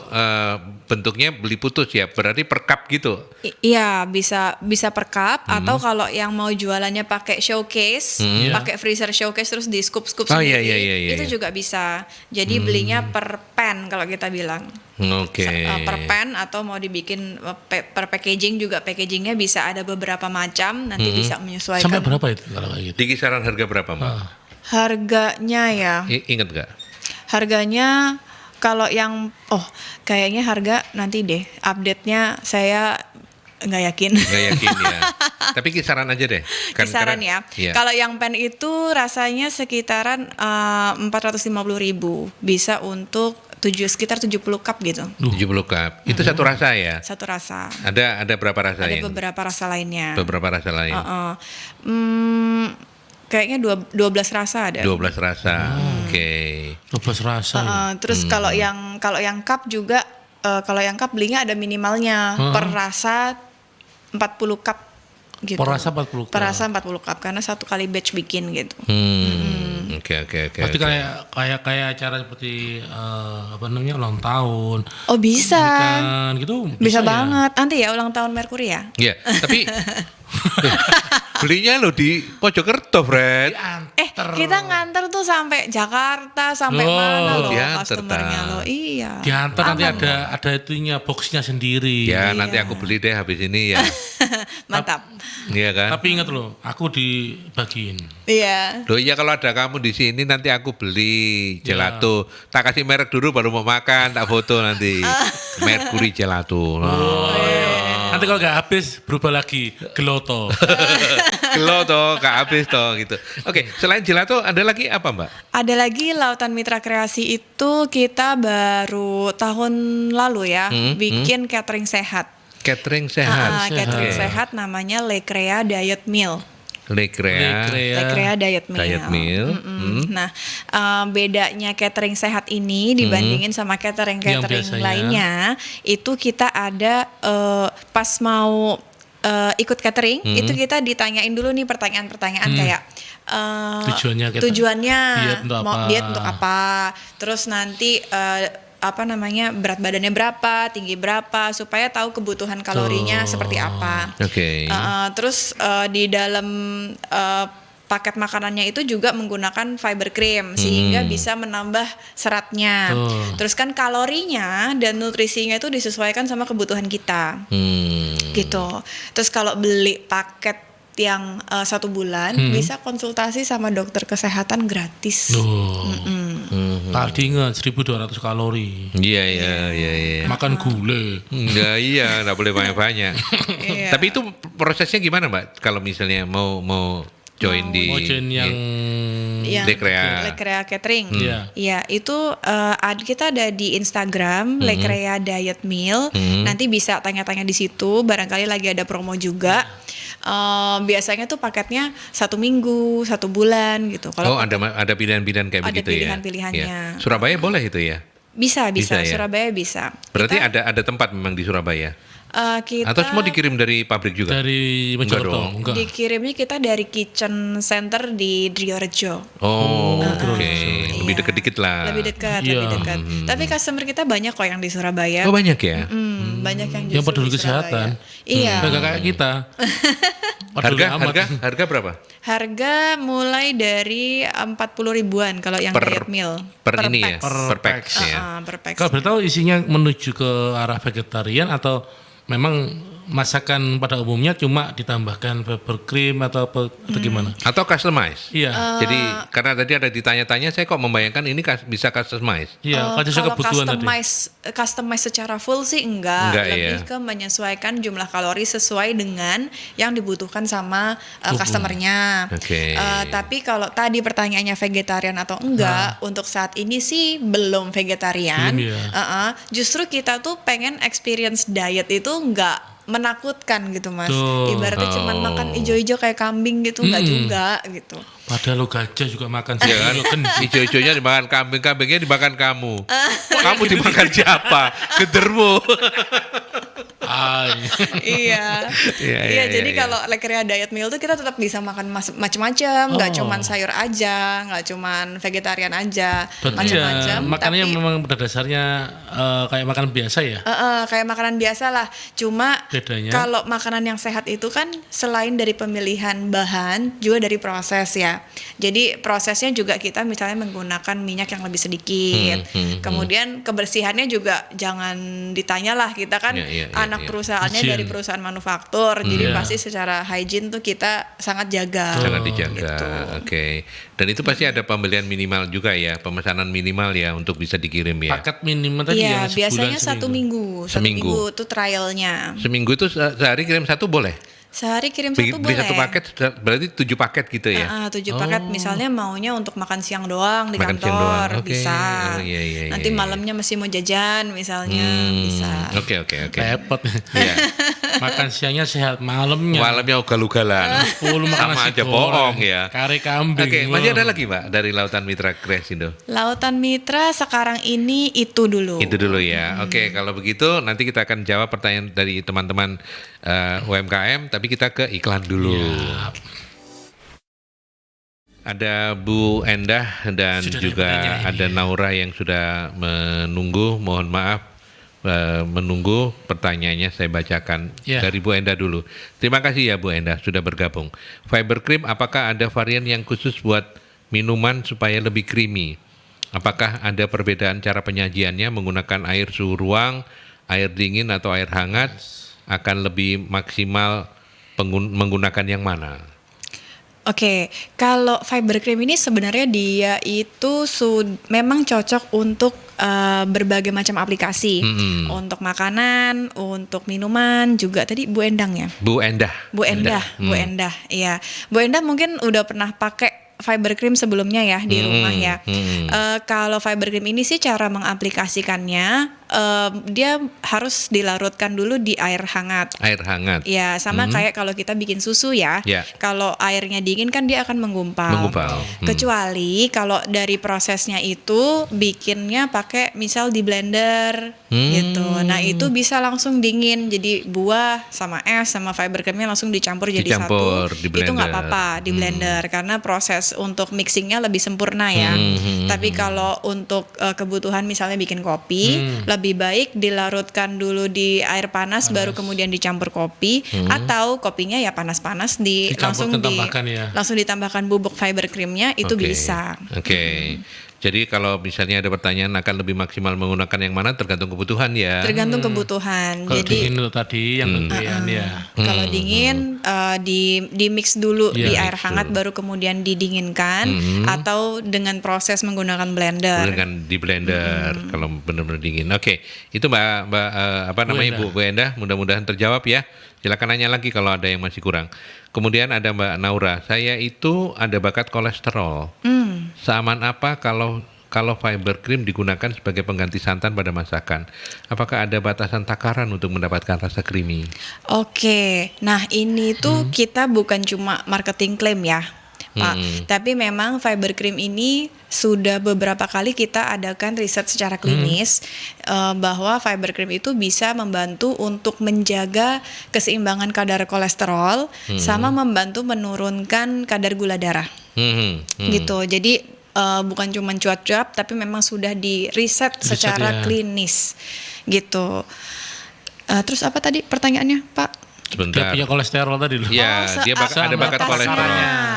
bentuknya beli putus ya, berarti per cup gitu. Iya, bisa per cup atau kalau yang mau jualannya pakai showcase, pakai freezer showcase terus di scoop-scoop Oh, sendiri, iya. itu juga bisa. Jadi belinya per pan kalau kita bilang. Oke. Per pan atau mau dibikin per packaging juga, packagingnya bisa ada beberapa macam, nanti bisa menyesuaikan. Sampai berapa itu kalau kayak gitu? Di kisaran harga berapa, Mbak? Harganya ya, Ingat nggak? harganya kalau yang kayaknya harga nanti deh update-nya saya nggak yakin. Nggak yakin ya. Tapi kisaran aja deh. Kisaran ya. Iya. Kalau yang pen itu rasanya sekitaran 450.000, bisa untuk sekitar 70 cup gitu. 70 cup. Itu satu rasa ya. Satu rasa. Ada berapa rasa Ada yang? beberapa rasa lainnya. Beberapa rasa lain. kayaknya 12 rasa ada. 12 rasa. Oke. 12 rasa. Ya. Terus kalau yang cup juga kalau yang cup belinya ada minimalnya per rasa 40 cup gitu. Per rasa 40 cup. Per rasa 40 cup karena satu kali batch bikin gitu. Oke. Berarti kayak acara seperti ulang tahun. Oh bisa. Pernikahan gitu. Bisa ya? banget. Nanti ya ulang tahun Mercury ya. Iya, tapi belinya lo di Mojokerto, Fred. Kita nganter tuh sampai Jakarta, sampai mana loh diantar, customernya Ta. lo. Iya. Diantar nanti Aman loh. ada itunya boxnya sendiri. Ya, nanti aku beli deh habis ini ya. Mantap. Iya kan? Tapi ingat loh, aku dibagiin. Iya. Loh iya kalau ada kamu di sini nanti aku beli gelato. Tak kasih merek dulu baru mau makan, tak foto nanti. Mercury gelato. Nanti kalau nggak habis berubah lagi geloto. Gelo toh, gak habis toh gitu. Oke, selain gelato ada lagi apa Mbak? Ada lagi Lautan Mitra Kreasi itu kita baru tahun lalu ya bikin catering sehat. Catering sehat. Catering Oke. sehat namanya Lecrea Diet Meal. Lecrea. Lecrea Diet Meal. Diet meal. Nah, bedanya catering sehat ini dibandingin sama catering-catering Yang biasanya. lainnya, itu kita ada pas mau ikut catering, itu kita ditanyain dulu nih pertanyaan-pertanyaan kayak tujuannya diet untuk apa, terus nanti berat badannya berapa, tinggi berapa, supaya tahu kebutuhan kalorinya seperti apa. Oke. Terus di dalam paket makanannya itu juga menggunakan fiber cream sehingga bisa menambah seratnya. Terus kan kalorinya dan nutrisinya itu disesuaikan sama kebutuhan kita. Gitu. Terus kalau beli paket yang 1 bulan bisa konsultasi sama dokter kesehatan gratis. Tadi ingat 1.200 kalori. Iya. Makan gulai. Enggak, iya, enggak boleh banyak-banyak. Iya. Tapi itu prosesnya gimana Mbak? Kalau misalnya mau join di Mojen yang Lecrea Catering. Iya. Iya, itu kita ada di Instagram Lecrea Diet Meal. Nanti bisa tanya-tanya di situ, barangkali lagi ada promo juga. Biasanya tuh paketnya 1 minggu, 1 bulan gitu. Kalau ada pilihan-pilihan kayak ada begitu ya. pilihan-pilihannya. Ya. Surabaya boleh itu ya? Bisa, Bisa ya? Surabaya bisa. Berarti Kita, ada tempat memang di Surabaya? kita Atau semua dikirim dari pabrik juga? dari Enggak Mojokerto. dong. Enggak. dikirimnya kita dari kitchen center di Driorejo. Oh, oke. Iya. Lebih dekat dikit lah. Lebih dekat, Iya. lebih dekat. Tapi customer kita banyak kok yang di Surabaya. Oh, banyak ya? Banyak yang Yang justru peduli di Surabaya. kesehatan. Iya. Enggak kayak kita. Peduli amat. Harga berapa? Harga mulai dari 40 ribuan kalau yang diet meal. Per ini ya? pax. Per pax ya? Per pax. Kalau beritahu isinya menuju ke arah vegetarian atau memang masakan pada umumnya cuma ditambahkan fiber cream atau gimana? Atau customize? Iya. Jadi karena tadi ada ditanya-tanya, saya kok membayangkan ini bisa customize. Iya, kan sesuai Kalau kebutuhan tadi. customize secara full sih enggak lebih ya. ke menyesuaikan jumlah kalori sesuai dengan yang dibutuhkan sama customernya. Oke. Tapi kalau tadi pertanyaannya vegetarian atau enggak, untuk saat ini sih belum vegetarian. Belum ya. Justru kita tuh pengen experience diet itu enggak menakutkan gitu Mas. Tuh. Ibaratnya cuman makan ijo-ijo kayak kambing gitu enggak juga gitu. Padahal lo gajah juga makan Ya kan? Ijo-ijonya dimakan kambing, kambingnya dimakan kamu. Kamu dimakan siapa? Gendermu. Iya. Iya, Jadi iya. kalau Lecrea Diet Meal tuh kita tetap bisa makan macam-macam, nggak cuman sayur aja, nggak cuman vegetarian aja, Berarti macam-macam. ya, makannya tapi memang pada dasarnya kayak makan biasa ya? kayak makanan biasa lah. Cuma Bedanya? kalau makanan yang sehat itu kan selain dari pemilihan bahan, juga dari proses ya. Jadi prosesnya juga kita misalnya menggunakan minyak yang lebih sedikit. Kemudian kebersihannya juga jangan ditanya lah, kita kan Iya, anak iya. perusahaannya Hygiene. dari perusahaan manufaktur, jadi Iya. pasti secara hygiene tuh kita sangat jaga. Sangat dijaga. Gitu. Oke. Dan itu pasti ada pembelian minimal juga ya, pemesanan minimal ya untuk bisa dikirim ya. Paket minimal tadi Iya, yang sebulan biasanya 1 minggu. 1 Seminggu. minggu tuh trialnya. Seminggu itu sehari kirim 1 boleh? Sehari kirim Beli 1 boleh. 1 paket berarti 7 paket gitu ya? 7 paket, misalnya maunya untuk makan siang doang di Makan siang kantor, doang, oke. bisa. Oh, iya, Nanti iya. malamnya masih mau jajan misalnya, bisa. Oke. Repot. Iya. Makan siangnya sehat, malamnya Malamnya ugal-ugalan. full makan Sama nasi aja goreng, bohong ya. kari kambing. Oke, masih Wah. ada lagi Mbak dari Lautan Mitra Kreasindo? Lautan Mitra sekarang ini itu dulu. Itu dulu ya. Oke, kalau begitu nanti kita akan jawab pertanyaan dari teman-teman UMKM, tapi kita ke iklan dulu. Ada Bu Endah dan Sudah ada juga penanya ini. ada Naura yang sudah menunggu. Mohon maaf menunggu pertanyaannya, saya bacakan Ya. dari Bu Endah dulu. Terima kasih ya Bu Endah sudah bergabung. Fiber cream, apakah ada varian yang khusus buat minuman supaya lebih creamy? Apakah ada perbedaan cara penyajiannya menggunakan air suhu ruang, air dingin atau air hangat? Akan lebih maksimal menggunakan yang mana? Oke, kalau fiber cream ini sebenarnya dia itu memang cocok untuk berbagai macam aplikasi. Untuk makanan, untuk minuman, juga tadi Bu Endang ya? Bu Endah. Bu Endah, Bu Endah, iya. Bu Endah mungkin udah pernah pakai fiber cream sebelumnya ya di rumah ya. Kalau fiber cream ini sih cara mengaplikasikannya, dia harus dilarutkan dulu di air hangat. Air hangat. Ya, sama kayak kalau kita bikin susu ya. Ya. Kalau airnya dingin kan dia akan menggumpal. Menggumpal. Kecuali kalau dari prosesnya itu bikinnya pakai misal di blender gitu. Nah, itu bisa langsung dingin. Jadi buah sama es sama fiber creamnya langsung dicampur jadi Dicampur satu. di Itu nggak blender. apa-apa di blender karena proses untuk mixingnya lebih sempurna ya. Tapi kalau untuk kebutuhan misalnya bikin kopi, lebih baik dilarutkan dulu di air panas baru kemudian dicampur kopi, atau kopinya ya panas-panas Dicampur, ditambahkan ya. langsung ditambahkan bubuk fiber creamnya itu Oke. bisa. Oke. Jadi kalau misalnya ada pertanyaan akan lebih maksimal menggunakan yang mana tergantung kebutuhan ya. Tergantung kebutuhan. Kalau Jadi dingin itu tadi yang kegedean ya. kalau dingin di mix dulu Iya, di air mix hangat dulu. baru kemudian didinginkan, atau dengan proses menggunakan blender. Dengan di blender kalau benar-benar dingin. Oke, itu Mbak apa namanya Endah. Bu Endah, mudah-mudahan terjawab ya. Silakan nanya lagi kalau ada yang masih kurang. Kemudian ada Mbak Naura, saya itu ada bakat kolesterol. Seaman apa kalau fiber cream digunakan sebagai pengganti santan pada masakan? Apakah ada batasan takaran untuk mendapatkan rasa creamy? Oke, nah ini tuh kita bukan cuma marketing klaim ya, Pak. Tapi memang fiber cream ini sudah beberapa kali kita adakan riset secara klinis bahwa fiber cream itu bisa membantu untuk menjaga keseimbangan kadar kolesterol sama membantu menurunkan kadar gula darah. Gitu. Jadi bukan cuma cuap-cuap, tapi memang sudah di riset secara ya. klinis, gitu. Terus apa tadi pertanyaannya, Pak? Dia Sebentar. punya kolesterol tadi loh. Ya, dia ada bakat batasnya. kolesterol.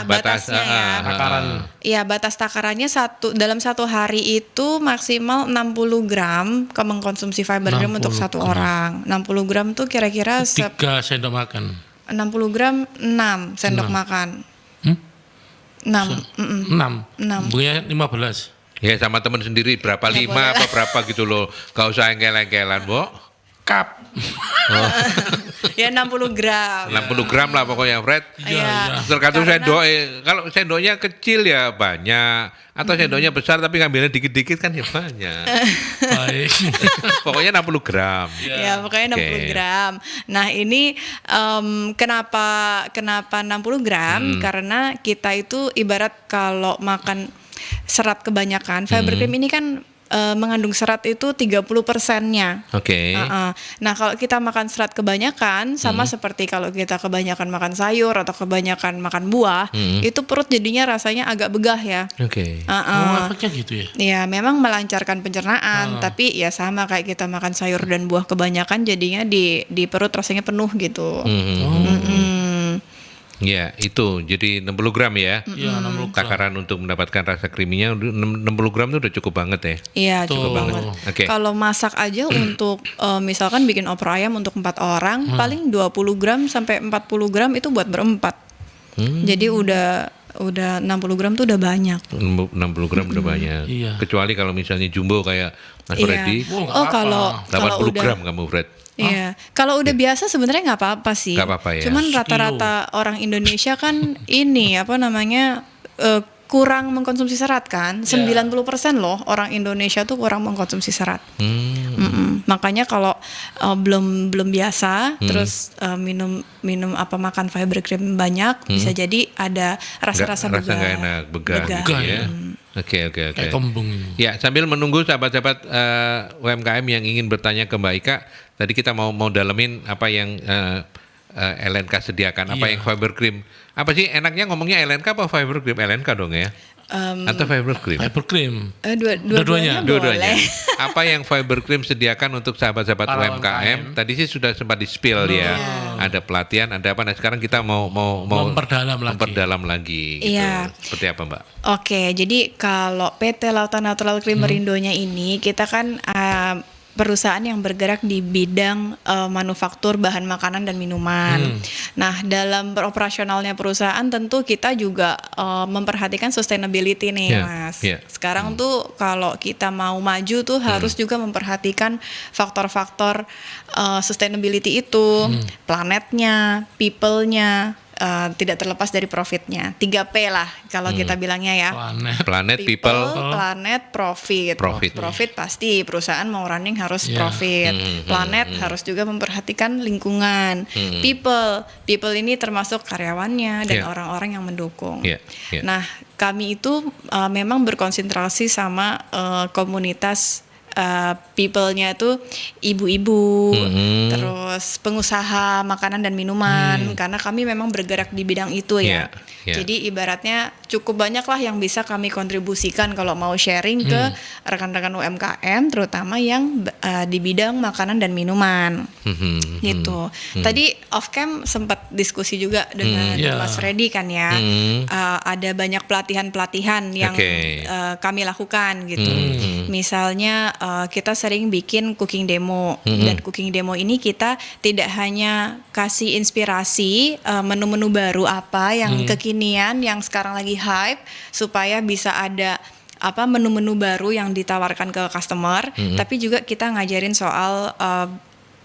Batasnya ya. Takaran. Iya, batas takarannya dalam satu hari itu maksimal 60 gram mengkonsumsi fiber cream 60 untuk satu gram. orang. 60 gram tuh kira-kira 3 sendok makan. 60 gram 6 sendok makan. 6. 6. Punya 15. Ya sama teman sendiri berapa Ya, lima boleh. apa berapa gitu loh. Gak usah engkel-engkelan, Bu. Cup. Ya 60 gram. 60 gram lah pokoknya, Fred. Iya. Tergantung Karena- sendok. Kalau sendoknya kecil ya banyak. Atau sendoknya besar tapi ngambilnya dikit-dikit kan ya banyak. Baik. Pokoknya 60 gram. Ya, pokoknya 60 Oke. gram. Nah, ini kenapa 60 gram? Karena kita itu ibarat kalau makan serat kebanyakan, fiber cream ini kan mengandung serat itu 30%-nya. Oke. Nah, kalau kita makan serat kebanyakan, sama seperti kalau kita kebanyakan makan sayur atau kebanyakan makan buah, itu perut jadinya rasanya agak begah ya. Oke. Oh, efeknya gitu ya. Ya, memang melancarkan pencernaan, tapi ya sama kayak kita makan sayur dan buah kebanyakan, jadinya di perut rasanya penuh gitu. Ya, itu. Jadi 60 gram ya. Iya, 60 gram. Takaran untuk mendapatkan rasa creamy-nya 60 gram itu udah cukup banget ya. Iya, Tuh. cukup banget. Oke. Kalau masak aja untuk misalkan bikin opor ayam untuk 4 orang, paling 20 gram sampai 40 gram itu buat berempat. Jadi udah 60 gram tuh udah banyak. 60 gram udah banyak. Iya. Kecuali kalau misalnya jumbo kayak Mas Iya. Freddy, Oh, nggak Oh, apa-apa. kalau 80 udah gram kamu, Fred. Iya, kalau udah biasa sebenarnya nggak apa-apa sih. Nggak apa-apa ya. Cuman rata-rata orang Indonesia kan ini apa namanya kurang mengkonsumsi serat kan. 90% loh orang Indonesia tuh kurang mengkonsumsi serat. Makanya kalau belum biasa, terus minum makan fiber cream banyak, bisa jadi ada rasa-rasa Rasa nggak enak, begah gitu ya. Oke. Kayak kembung. Ya, sambil menunggu sahabat-sahabat UMKM yang ingin bertanya ke Mbak Ika, tadi kita mau dalemin apa yang LNK sediakan, apa yang fiber cream. Apa sih enaknya ngomongnya LNK apa fiber cream? LNK dong ya. Atau fiber cream? Fiber cream. Dua-duanya Dua-duanya. boleh. Apa yang fiber cream sediakan untuk sahabat-sahabat Para UMKM? Tadi sih sudah sempat di-spill ya. Ada pelatihan, ada apa? Nah, sekarang kita mau memperdalam lagi. Gitu. Iya. Seperti apa, Mbak? Oke, jadi kalau PT Lautan Natural Creamerindonya ini, kita kan perusahaan yang bergerak di bidang manufaktur bahan makanan dan minuman. Nah, dalam beroperasionalnya perusahaan tentu kita juga memperhatikan sustainability nih, Mas. Sekarang tuh kalau kita mau maju tuh harus juga memperhatikan faktor-faktor sustainability itu, planetnya, people-nya, tidak terlepas dari profitnya. 3P lah kalau kita bilangnya ya. Planet, people, planet, profit. Profit pasti perusahaan mau running harus profit. Planet harus juga memperhatikan lingkungan. People ini termasuk karyawannya dan orang-orang yang mendukung. Nah, kami itu memang berkonsentrasi sama komunitas people-nya itu ibu-ibu, terus pengusaha makanan dan minuman, karena kami memang bergerak di bidang itu ya. Jadi ibaratnya cukup banyak lah yang bisa kami kontribusikan kalau mau sharing ke rekan-rekan UMKM, terutama yang di bidang makanan dan minuman, gitu. Tadi off cam sempat diskusi juga dengan Mas Freddy kan ya, ada banyak pelatihan-pelatihan yang kami lakukan gitu. Misalnya kita sering bikin cooking demo, dan cooking demo ini kita tidak hanya kasih inspirasi menu-menu baru apa yang kekinian yang sekarang lagi hype supaya bisa ada menu-menu baru yang ditawarkan ke customer, tapi juga kita ngajarin soal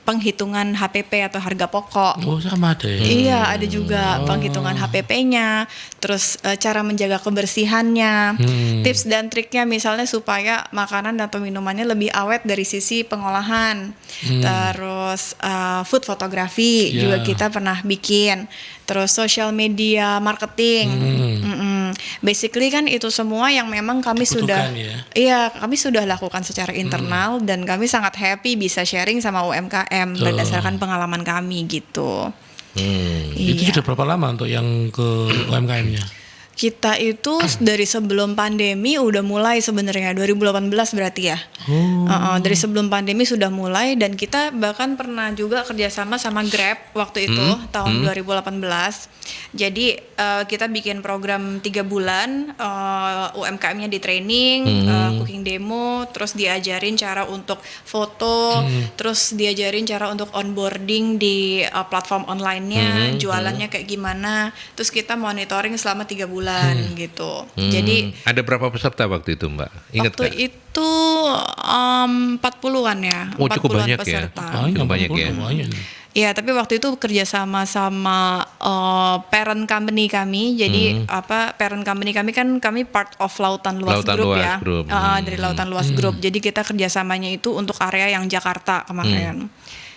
penghitungan HPP atau harga pokok. Oh, sama ada ya? Iya, ada juga penghitungan HPP-nya, terus cara menjaga kebersihannya, tips dan triknya misalnya supaya makanan atau minumannya lebih awet dari sisi pengolahan. Terus food fotografi juga kita pernah bikin. Terus social media marketing. Basically kan itu semua yang memang kami kami sudah lakukan secara internal, dan kami sangat happy bisa sharing sama UMKM berdasarkan pengalaman kami gitu. Itu sudah berapa lama untuk yang ke UMKM-nya? Kita itu dari sebelum pandemi udah mulai sebenarnya 2018 berarti ya. Dari sebelum pandemi sudah mulai, dan kita bahkan pernah juga kerjasama sama Grab waktu itu tahun 2018. Jadi kita bikin program 3 bulan, UMKM-nya di training, cooking demo, terus diajarin cara untuk foto, terus diajarin cara untuk onboarding di platform online-nya, jualannya kayak gimana, terus kita monitoring selama 3 bulan gitu. Jadi ada berapa peserta waktu itu, Mbak? Ingat waktu gak? itu 40-an ya. Cukup 40-an banyak peserta. ya. Cukup banyak ya. Iya, tapi waktu itu kerjasama sama parent company kami. Jadi parent company kami kan kami part of Lautan Luas Group ya. Dari Lautan Luas Group. Jadi kita kerjasamanya itu untuk area yang Jakarta kemarin.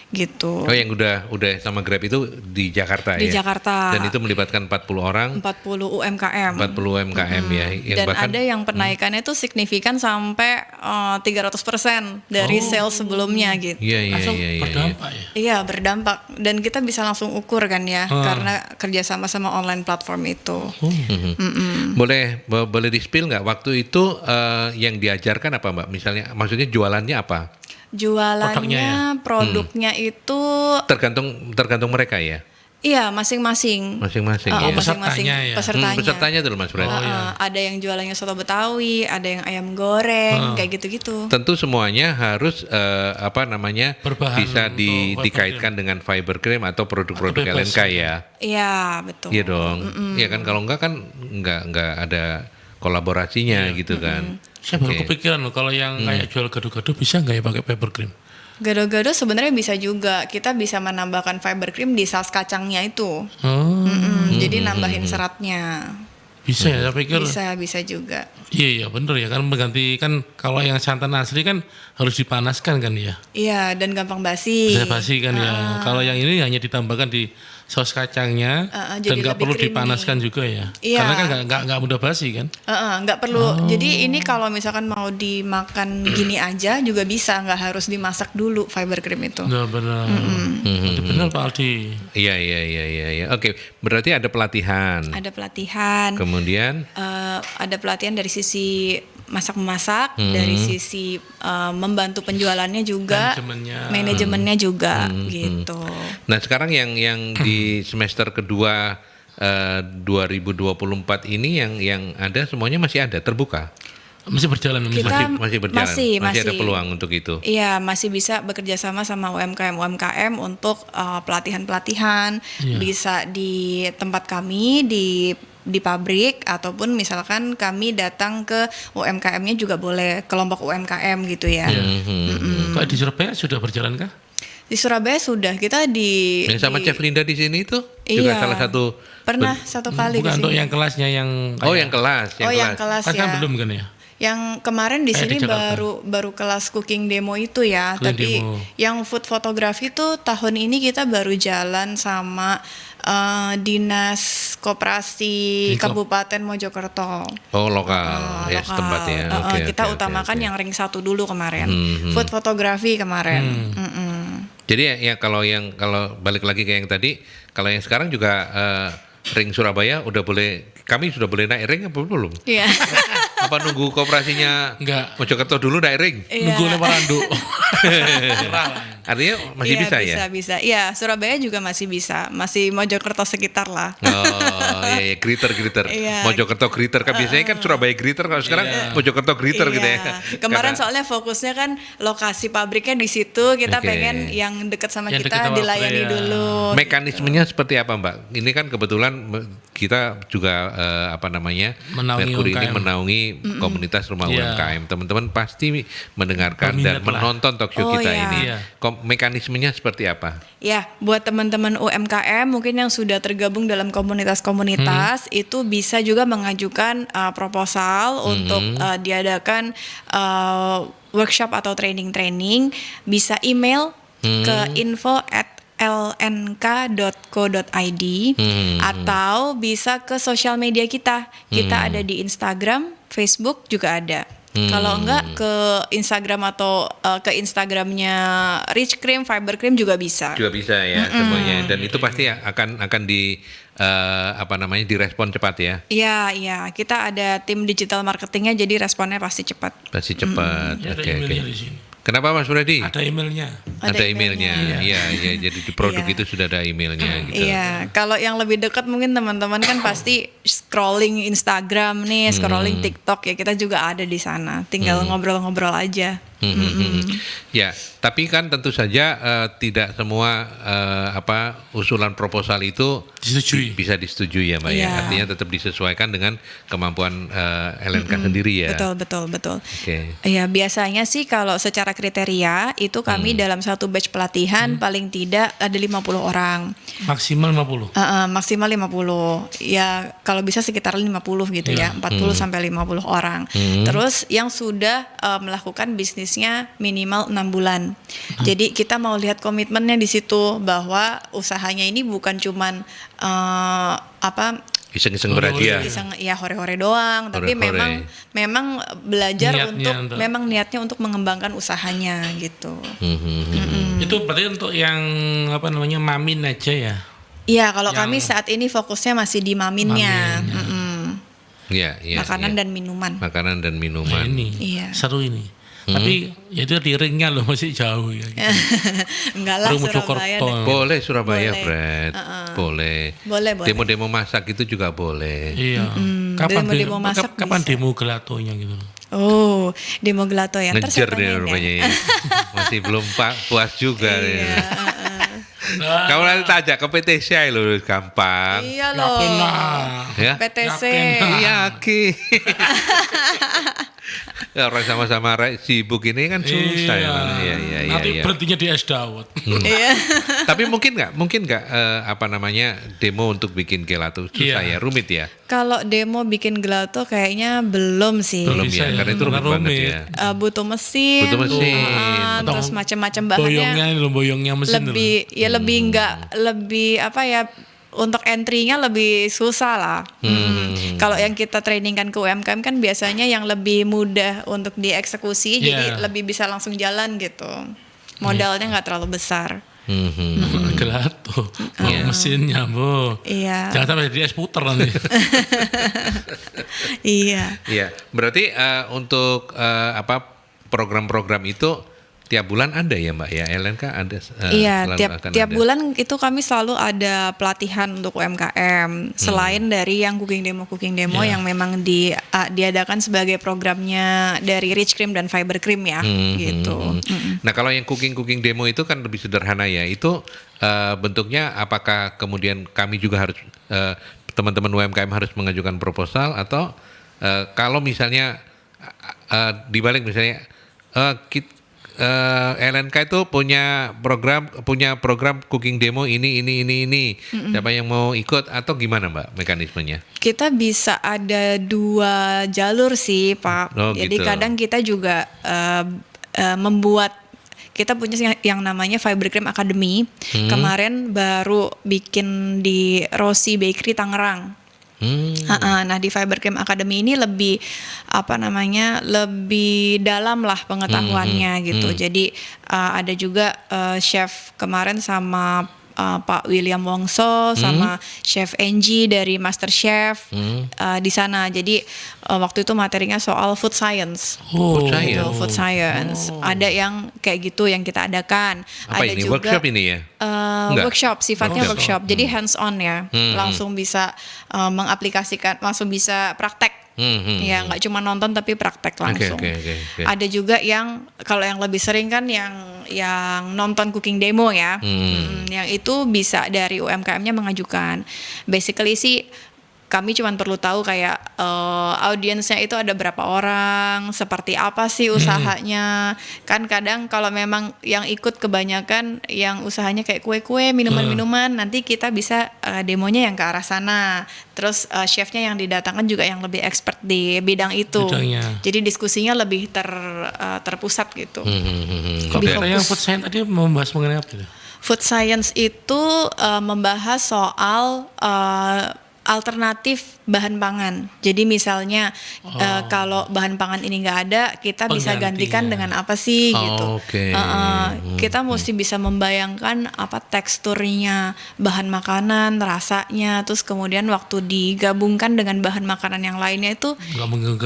Gitu. Oh, yang udah sama Grab itu di Jakarta ya? Di Jakarta. Dan itu melibatkan 40 orang? 40 UMKM. 40 UMKM ya. Yang dan bahkan, ada yang penaikannya itu signifikan sampai 300% dari sales sebelumnya gitu. Iya. Berdampak ya? Iya, berdampak. Dan kita bisa langsung ukur kan ya, karena kerjasama sama online platform itu. Boleh di-spill nggak waktu itu yang diajarkan apa, Mbak? Misalnya, maksudnya jualannya apa? Jualannya, produknya itu tergantung mereka ya. Iya, masing-masing. Masing-masing. Pesertanya dulu, Mas Fred. Ada yang jualannya soto Betawi, ada yang ayam goreng, kayak gitu-gitu. Tentu semuanya harus bisa dikaitkan dengan fiber cream atau produk-produk LNK ya. Iya, betul. Iya dong. Iya kan, kalau enggak kan enggak ada kolaborasinya gitu kan. Saya baru kepikiran loh, kalau yang kayak jual gado-gado bisa nggak ya pakai fiber cream? Gado-gado sebenarnya bisa juga. Kita bisa menambahkan fiber cream di saus kacangnya itu. Jadi nambahin seratnya. Bisa ya, saya pikir. Bisa juga. Iya bener ya, kan mengganti kan kalau yang santan asli kan harus dipanaskan kan ya. Iya, dan gampang basi. Bisa basi kan ya. Kalau yang ini hanya ditambahkan di saus kacangnya dan jadi nggak lebih perlu creamy. dipanaskan juga ya. Iya. Karena kan nggak mudah basi kan. Nggak perlu. Jadi ini kalau misalkan mau dimakan gini aja juga bisa, nggak harus dimasak dulu fiber cream itu. Benar. Benar Pak Aldi. Iya. Oke, berarti ada pelatihan. Ada pelatihan. Kemudian Ada pelatihan dari sisi masak-memasak, dari sisi membantu penjualannya juga, manajemennya juga, gitu. Nah, sekarang yang di semester kedua 2024 ini yang ada semuanya masih ada terbuka. Masih berjalan Kita Masih berjalan. masih ada peluang untuk itu. Iya, masih bisa bekerja sama UMKM untuk pelatihan-pelatihan, bisa di tempat kami di pabrik, ataupun misalkan kami datang ke UMKM-nya juga boleh, kelompok UMKM gitu ya. Kok di Surabaya sudah berjalan kah? Di Surabaya sudah, kita Yang sama Chef Linda di sini itu juga Iya, salah satu. pernah satu kali Bukan di untuk sini. yang kelasnya yang Yang kelas. Yang kelas kan ya. belum kan ya? Yang kemarin di Di sini Jakarta. baru kelas cooking demo itu ya. Cooking Tapi demo. yang food photography tuh tahun ini kita baru jalan sama Dinas Koperasi Kabupaten Mojokerto. Oh, lokal. Ya, Lokal. setempat ya. Oke, Kita oke, utamakan oke. yang ring 1 dulu kemarin. Food photography kemarin. Jadi kalau balik lagi ke yang tadi, kalau yang sekarang juga ring Surabaya udah boleh, kami sudah boleh naik ring apa belum? Iya. Apa nunggu koperasinya Enggak. Mojokerto dulu naik ring? Nunggu lempar anduk. Artinya masih Iya, bisa ya? Bisa. Iya, Surabaya juga masih bisa. Masih Mojokerto sekitar lah. Oh iya, Griter. Iya. Mojokerto Griter kan biasanya kan Surabaya Griter, kalau sekarang Mojokerto Griter gitu ya. Kemarin Karena- soalnya fokusnya kan lokasi pabriknya di situ, kita Oke. pengen yang dekat sama Yang kita dekat sama dilayani ya. dulu. mekanismenya seperti apa, Mbak? Ini kan kebetulan kita juga Menaungi Mercury ini UMKM. menaungi komunitas rumah Iya. UMKM. Teman-teman pasti mendengarkan dan Berminat lah. menonton talk show Oh, kita iya. ini. Iya. Mekanismenya seperti apa? Ya, buat teman-teman UMKM mungkin yang sudah tergabung dalam komunitas-komunitas itu bisa juga mengajukan proposal untuk diadakan workshop atau training-training, bisa email ke info@lnk.co.id atau bisa ke sosial media kita. Kita ada di Instagram, Facebook juga ada. Kalau enggak ke Instagram atau ke Instagramnya Rich Cream, Fiber Cream juga bisa. Juga bisa ya semuanya, dan itu pasti akan di direspon cepat ya. Iya, kita ada tim digital marketingnya, jadi responnya pasti cepat. Pasti cepat. Ada Oke. emailnya di sini. Kenapa Mas Freddy? Ada emailnya. Ada emailnya. Iya. Jadi di produk Iya. itu sudah ada emailnya gitu. Iya, kalau yang lebih dekat mungkin teman-teman kan pasti scrolling Instagram nih, scrolling TikTok ya, kita juga ada di sana. Tinggal ngobrol-ngobrol aja. Ya, tapi kan tentu saja tidak semua usulan proposal itu Disetujui. bisa disetujui ya, Mbak ya. Iya. Artinya tetap disesuaikan dengan kemampuan LNK sendiri ya. Betul. Oke. Ya, biasanya sih kalau secara kriteria itu kami dalam satu batch pelatihan paling tidak ada 50 orang. Maksimal 50. Maksimal 50. Ya, kalau bisa sekitar 50 gitu ya, 40 sampai 50 orang. Terus yang sudah melakukan bisnisnya minimal 6 bulan. Jadi kita mau lihat komitmennya di situ bahwa usahanya ini bukan cuman Iseng-iseng berhadiah. iseng ya hore-hore doang, tapi Hore-hore. memang belajar Niatnya niatnya untuk mengembangkan usahanya gitu. Itu berarti untuk yang mamin aja ya. Iya, kalau Yang- kami saat ini fokusnya masih di maminnya. Iya. Makanan iya. dan minuman. Makanan dan Nah, minuman. ini Iya. seru ini. Tapi ya itu di ringnya loh masih jauh ya. Gitu. Enggak lah, Ring Surabaya. Mojokerto. deh. Boleh Surabaya, Boleh. Fred. Boleh. Boleh. Demo-demo masak itu juga boleh. Iya. Kapan demo masak kapan bisa. demo gelatonya gitu loh. Oh, demo gelato ya. Ntar Ngejer saya dia tanyain rupanya ya. ya. Masih belum puas juga. Iya, Ya. Kamu nanti tajak ke PT Shai loh, gampang. Iya Yakin loh. lah. Ya? PTC. Yakin. Yakin. Ya, orang sama-sama sibuk ini kan susah ya. Iya. Nanti berhentinya di es dawet. Iya. Tapi mungkin nggak apa namanya demo untuk bikin gelato susah ya, rumit ya. Kalau demo bikin gelato kayaknya belum sih. Belum bisa ya, ya, karena itu rumit rumit. banget ya. Butuh mesin. Butuh mesin. Terus macam-macam Boyongnya bahannya ini loh, boyongnya mesin lebih lebih apa ya, untuk entry-nya lebih susah lah. Kalau yang kita trainingkan ke UMKM kan biasanya yang lebih mudah untuk dieksekusi, jadi lebih bisa langsung jalan gitu. Modalnya nggak terlalu besar. Gelato, mesinnya bu. Iya. Jangan sampai jadi es puter nanti. Iya. Iya, berarti untuk program-program itu tiap bulan ada ya Mbak ya, LNK ada. Iya, Selalu tiap ada. bulan itu kami selalu ada pelatihan untuk UMKM selain dari yang cooking demo yang memang diadakan sebagai programnya dari Rich Cream dan Fiber Cream ya, gitu. Nah kalau yang cooking demo itu kan lebih sederhana ya, itu bentuknya apakah kemudian kami juga harus teman-teman UMKM harus mengajukan proposal atau kalau misalnya dibalik misalnya LNK itu punya program cooking demo ini. Siapa yang mau ikut atau gimana Mbak mekanismenya? Kita bisa ada 2 jalur sih Pak. Oh, Jadi gitu. kadang kita juga kita punya yang namanya Fiber Cream Academy. Kemarin baru bikin di Rossi Bakery Tangerang. Nah di Fiber Cream Academy ini lebih lebih dalam lah pengetahuannya gitu. Jadi ada juga chef kemarin sama Pak William Wongso sama Chef Angie dari Master Chef di sana. Jadi waktu itu materinya soal food science. Food science. Gitu, food science. Ada yang kayak gitu yang kita adakan. Apa ada ini juga workshop ini ya? Enggak. Workshop, sifatnya Workshop. workshop. Jadi hands on ya. Langsung bisa mengaplikasikan, langsung bisa praktek. Ya nggak cuma nonton tapi praktek langsung. Oke. Ada juga yang kalau yang lebih sering kan yang nonton cooking demo ya. Yang itu bisa dari UMKM-nya mengajukan. Basically sih kami cuma perlu tahu kayak audiensnya itu ada berapa orang, seperti apa sih usahanya. Kan kadang kalau memang yang ikut kebanyakan yang usahanya kayak kue-kue, minuman-minuman, nanti kita bisa demonya yang ke arah sana. Terus chefnya yang didatangkan juga yang lebih expert di bidang itu. Bidangnya. Jadi diskusinya lebih terpusat gitu. Kok Lebih kita yang fokus. food science tadi membahas mengenai apa itu? Food science itu membahas soal alternatif bahan pangan. Jadi misalnya kalau bahan pangan ini nggak ada, kita bisa gantikan dengan apa sih gitu. Oke. Kita mesti bisa membayangkan apa teksturnya bahan makanan, rasanya, terus kemudian waktu digabungkan dengan bahan makanan yang lainnya itu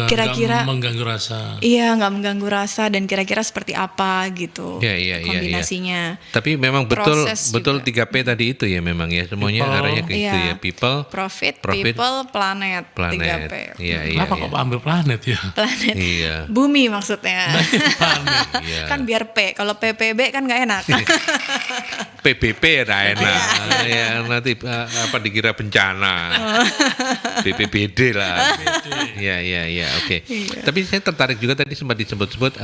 kira-kira nggak mengganggu rasa. Iya, nggak mengganggu rasa dan kira-kira seperti apa gitu Iya. kombinasinya. Tapi memang betul Proses 3P tadi itu ya memang ya, semuanya People. arahnya ke itu ya, people, Profit, Profit, people, planet, 3P. Iya. Kenapa kok ambil planet ya? Planet. Iya. Bumi maksudnya. Planet. Iya. Kan biar P. Kalau PPB kan nggak enak. PBB ya enak. Ya nanti dikira bencana. BPBD lah. Iya, oke. Tapi saya tertarik juga tadi sempat disebut-sebut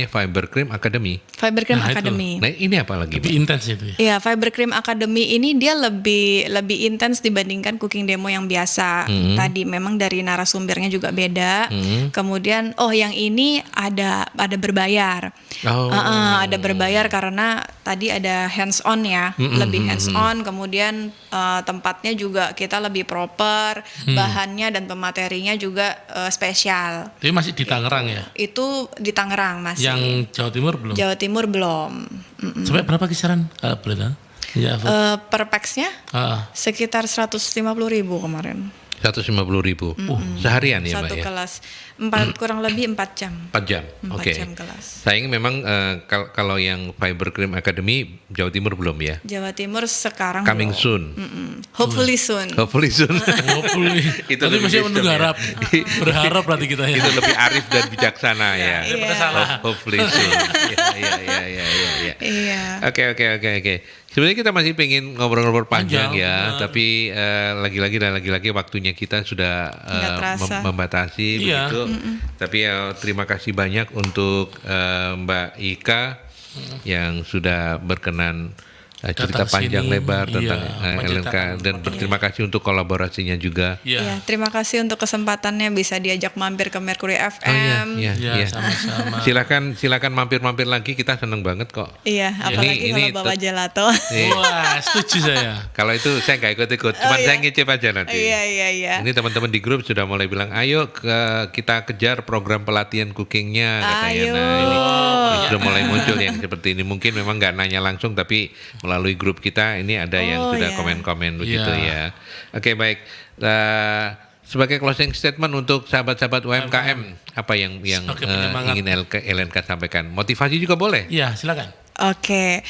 Fiber Cream Academy. Fiber Cream Nah, itu. Academy. Nah, ini apa lagi, Lebih Mbak? intens itu ya. Iya, Fiber Cream Academy ini dia lebih intens dibandingkan cooking demo yang biasa. Tadi memang dari narasumbernya juga beda. Kemudian yang ini ada berbayar. Oh. Ada berbayar karena tadi ada hands on ya, lebih hands on. Kemudian tempatnya juga kita lebih proper, bahannya dan pematerinya juga spesial. Tapi masih di Tangerang ya. Itu di Tangerang masih. Yang Jawa Timur belum. Jawa Timur belum. Sampai berapa kisaran kalau boleh tahu? Ya, Per packsnya sekitar 150.000 kemarin. 150.000 seharian ya, Mbak Satu ya? kelas kurang lebih 4 jam. 4 jam. 4 Oke. jam kelas. Sayang memang kalau yang Fiber Cream Academy Jawa Timur belum ya. Jawa Timur sekarang Coming belum. soon. Hopefully soon. Hopefully soon. itu Itu lebih masih wisdom menunggu ya. harap. Berharap berarti kita ya. Itu lebih arif dan bijaksana ya. Iya. Salah. Hopefully soon. Iya. Iya. Oke. Sebenarnya kita masih pengen ngobrol-ngobrol panjang Panjang, ya, benar. tapi lagi-lagi waktunya kita sudah Nggak terasa. membatasi Iya. begitu. Tapi terima kasih banyak untuk Mbak Ika yang sudah berkenan cerita Datang panjang sini, lebar tentang iya, LNK menceritakan dan berterima kasih untuk kolaborasinya juga. Iya. Iya, terima kasih untuk kesempatannya bisa diajak mampir ke Mercury FM. Iya, Iya, iya. sama-sama. Silakan mampir-mampir lagi, kita seneng banget kok. Iya, apalagi Ini kalau bawa gelato. Wah, setuju saya. Kalau itu saya nggak ikut-ikut, cuman saya ngicip aja nanti. Iya. Ini teman-teman di grup sudah mulai bilang, ayo kita kejar program pelatihan cookingnya katanya. Ayo. Nah ini sudah mulai muncul yang seperti ini. Mungkin memang nggak nanya langsung, tapi melalui grup kita ini ada yang sudah iya. komen-komen begitu Iya. ya. Oke baik. Sebagai closing statement untuk sahabat-sahabat UMKM, apa yang Sebagai penyemangat. ingin LNK sampaikan? Motivasi juga boleh. Iya, silakan. Oke,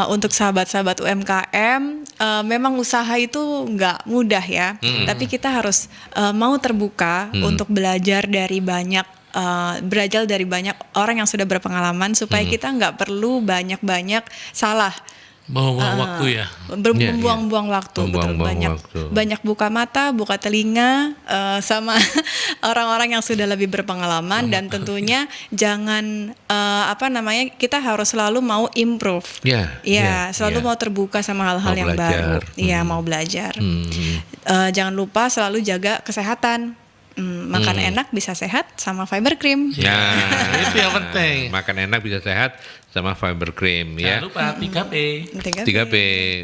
untuk sahabat-sahabat UMKM, memang usaha itu nggak mudah ya. Tapi kita harus mau terbuka untuk belajar dari belajar dari banyak orang yang sudah berpengalaman supaya kita nggak perlu banyak-banyak salah. Buang waktu ya. Iya, Membuang-buang waktu, betul. Membuang-buang waktu. Banyak buka mata, buka telinga sama orang-orang yang sudah lebih berpengalaman dan tentunya jangan kita harus selalu mau improve. Iya, Selalu iya. mau terbuka sama hal-hal Mau yang belajar. baru. Iya, mau belajar. Jangan lupa selalu jaga kesehatan. Makan enak bisa sehat sama fiber cream. Ya, Itu yang penting. Makan enak bisa sehat sama fiber cream ya. Jangan lupa 3P. 3P.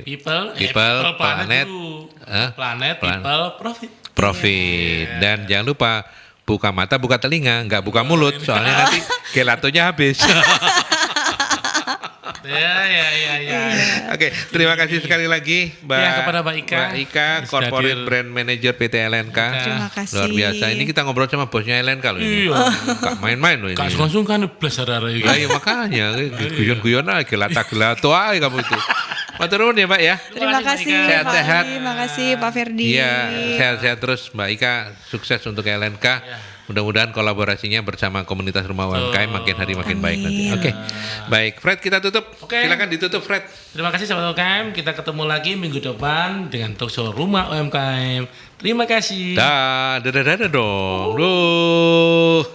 People, People, planet, dulu. Hah? Planet, Plan- people, profit. Profit. Dan jangan lupa buka mata, buka telinga, nggak buka mulut, soalnya nanti gelatonya habis. Ya. Oke, terima kasih sekali lagi Mbak. Ya, kepada Mbak Ika. Mbak Ika, Sudah Corporate hadir. Brand Manager PT LNK. Terima kasih. Luar biasa. Ini kita ngobrol sama bosnya LNK loh ini. Iya. Gak main-main loh ini. Kak langsung kan belas ada Lah iya makanya guyon-guyon aja gelata-gelato aja kamu itu. Matur nuwun ya Mbak ya. Terima kasih Sehat-sehat. Pak Adi, makasih Pak Ferdi. Iya, sehat-sehat terus Mbak Ika. Sukses untuk LNK. Mudah-mudahan kolaborasinya bersama komunitas rumah UMKM makin hari makin baik nanti. Oke. Baik, Fred kita tutup. Oke. Silakan ditutup Fred. Terima kasih sahabat UMKM. Kita ketemu lagi minggu depan dengan talkshow Rumah UMKM. Terima kasih. Dadah dong. Duh.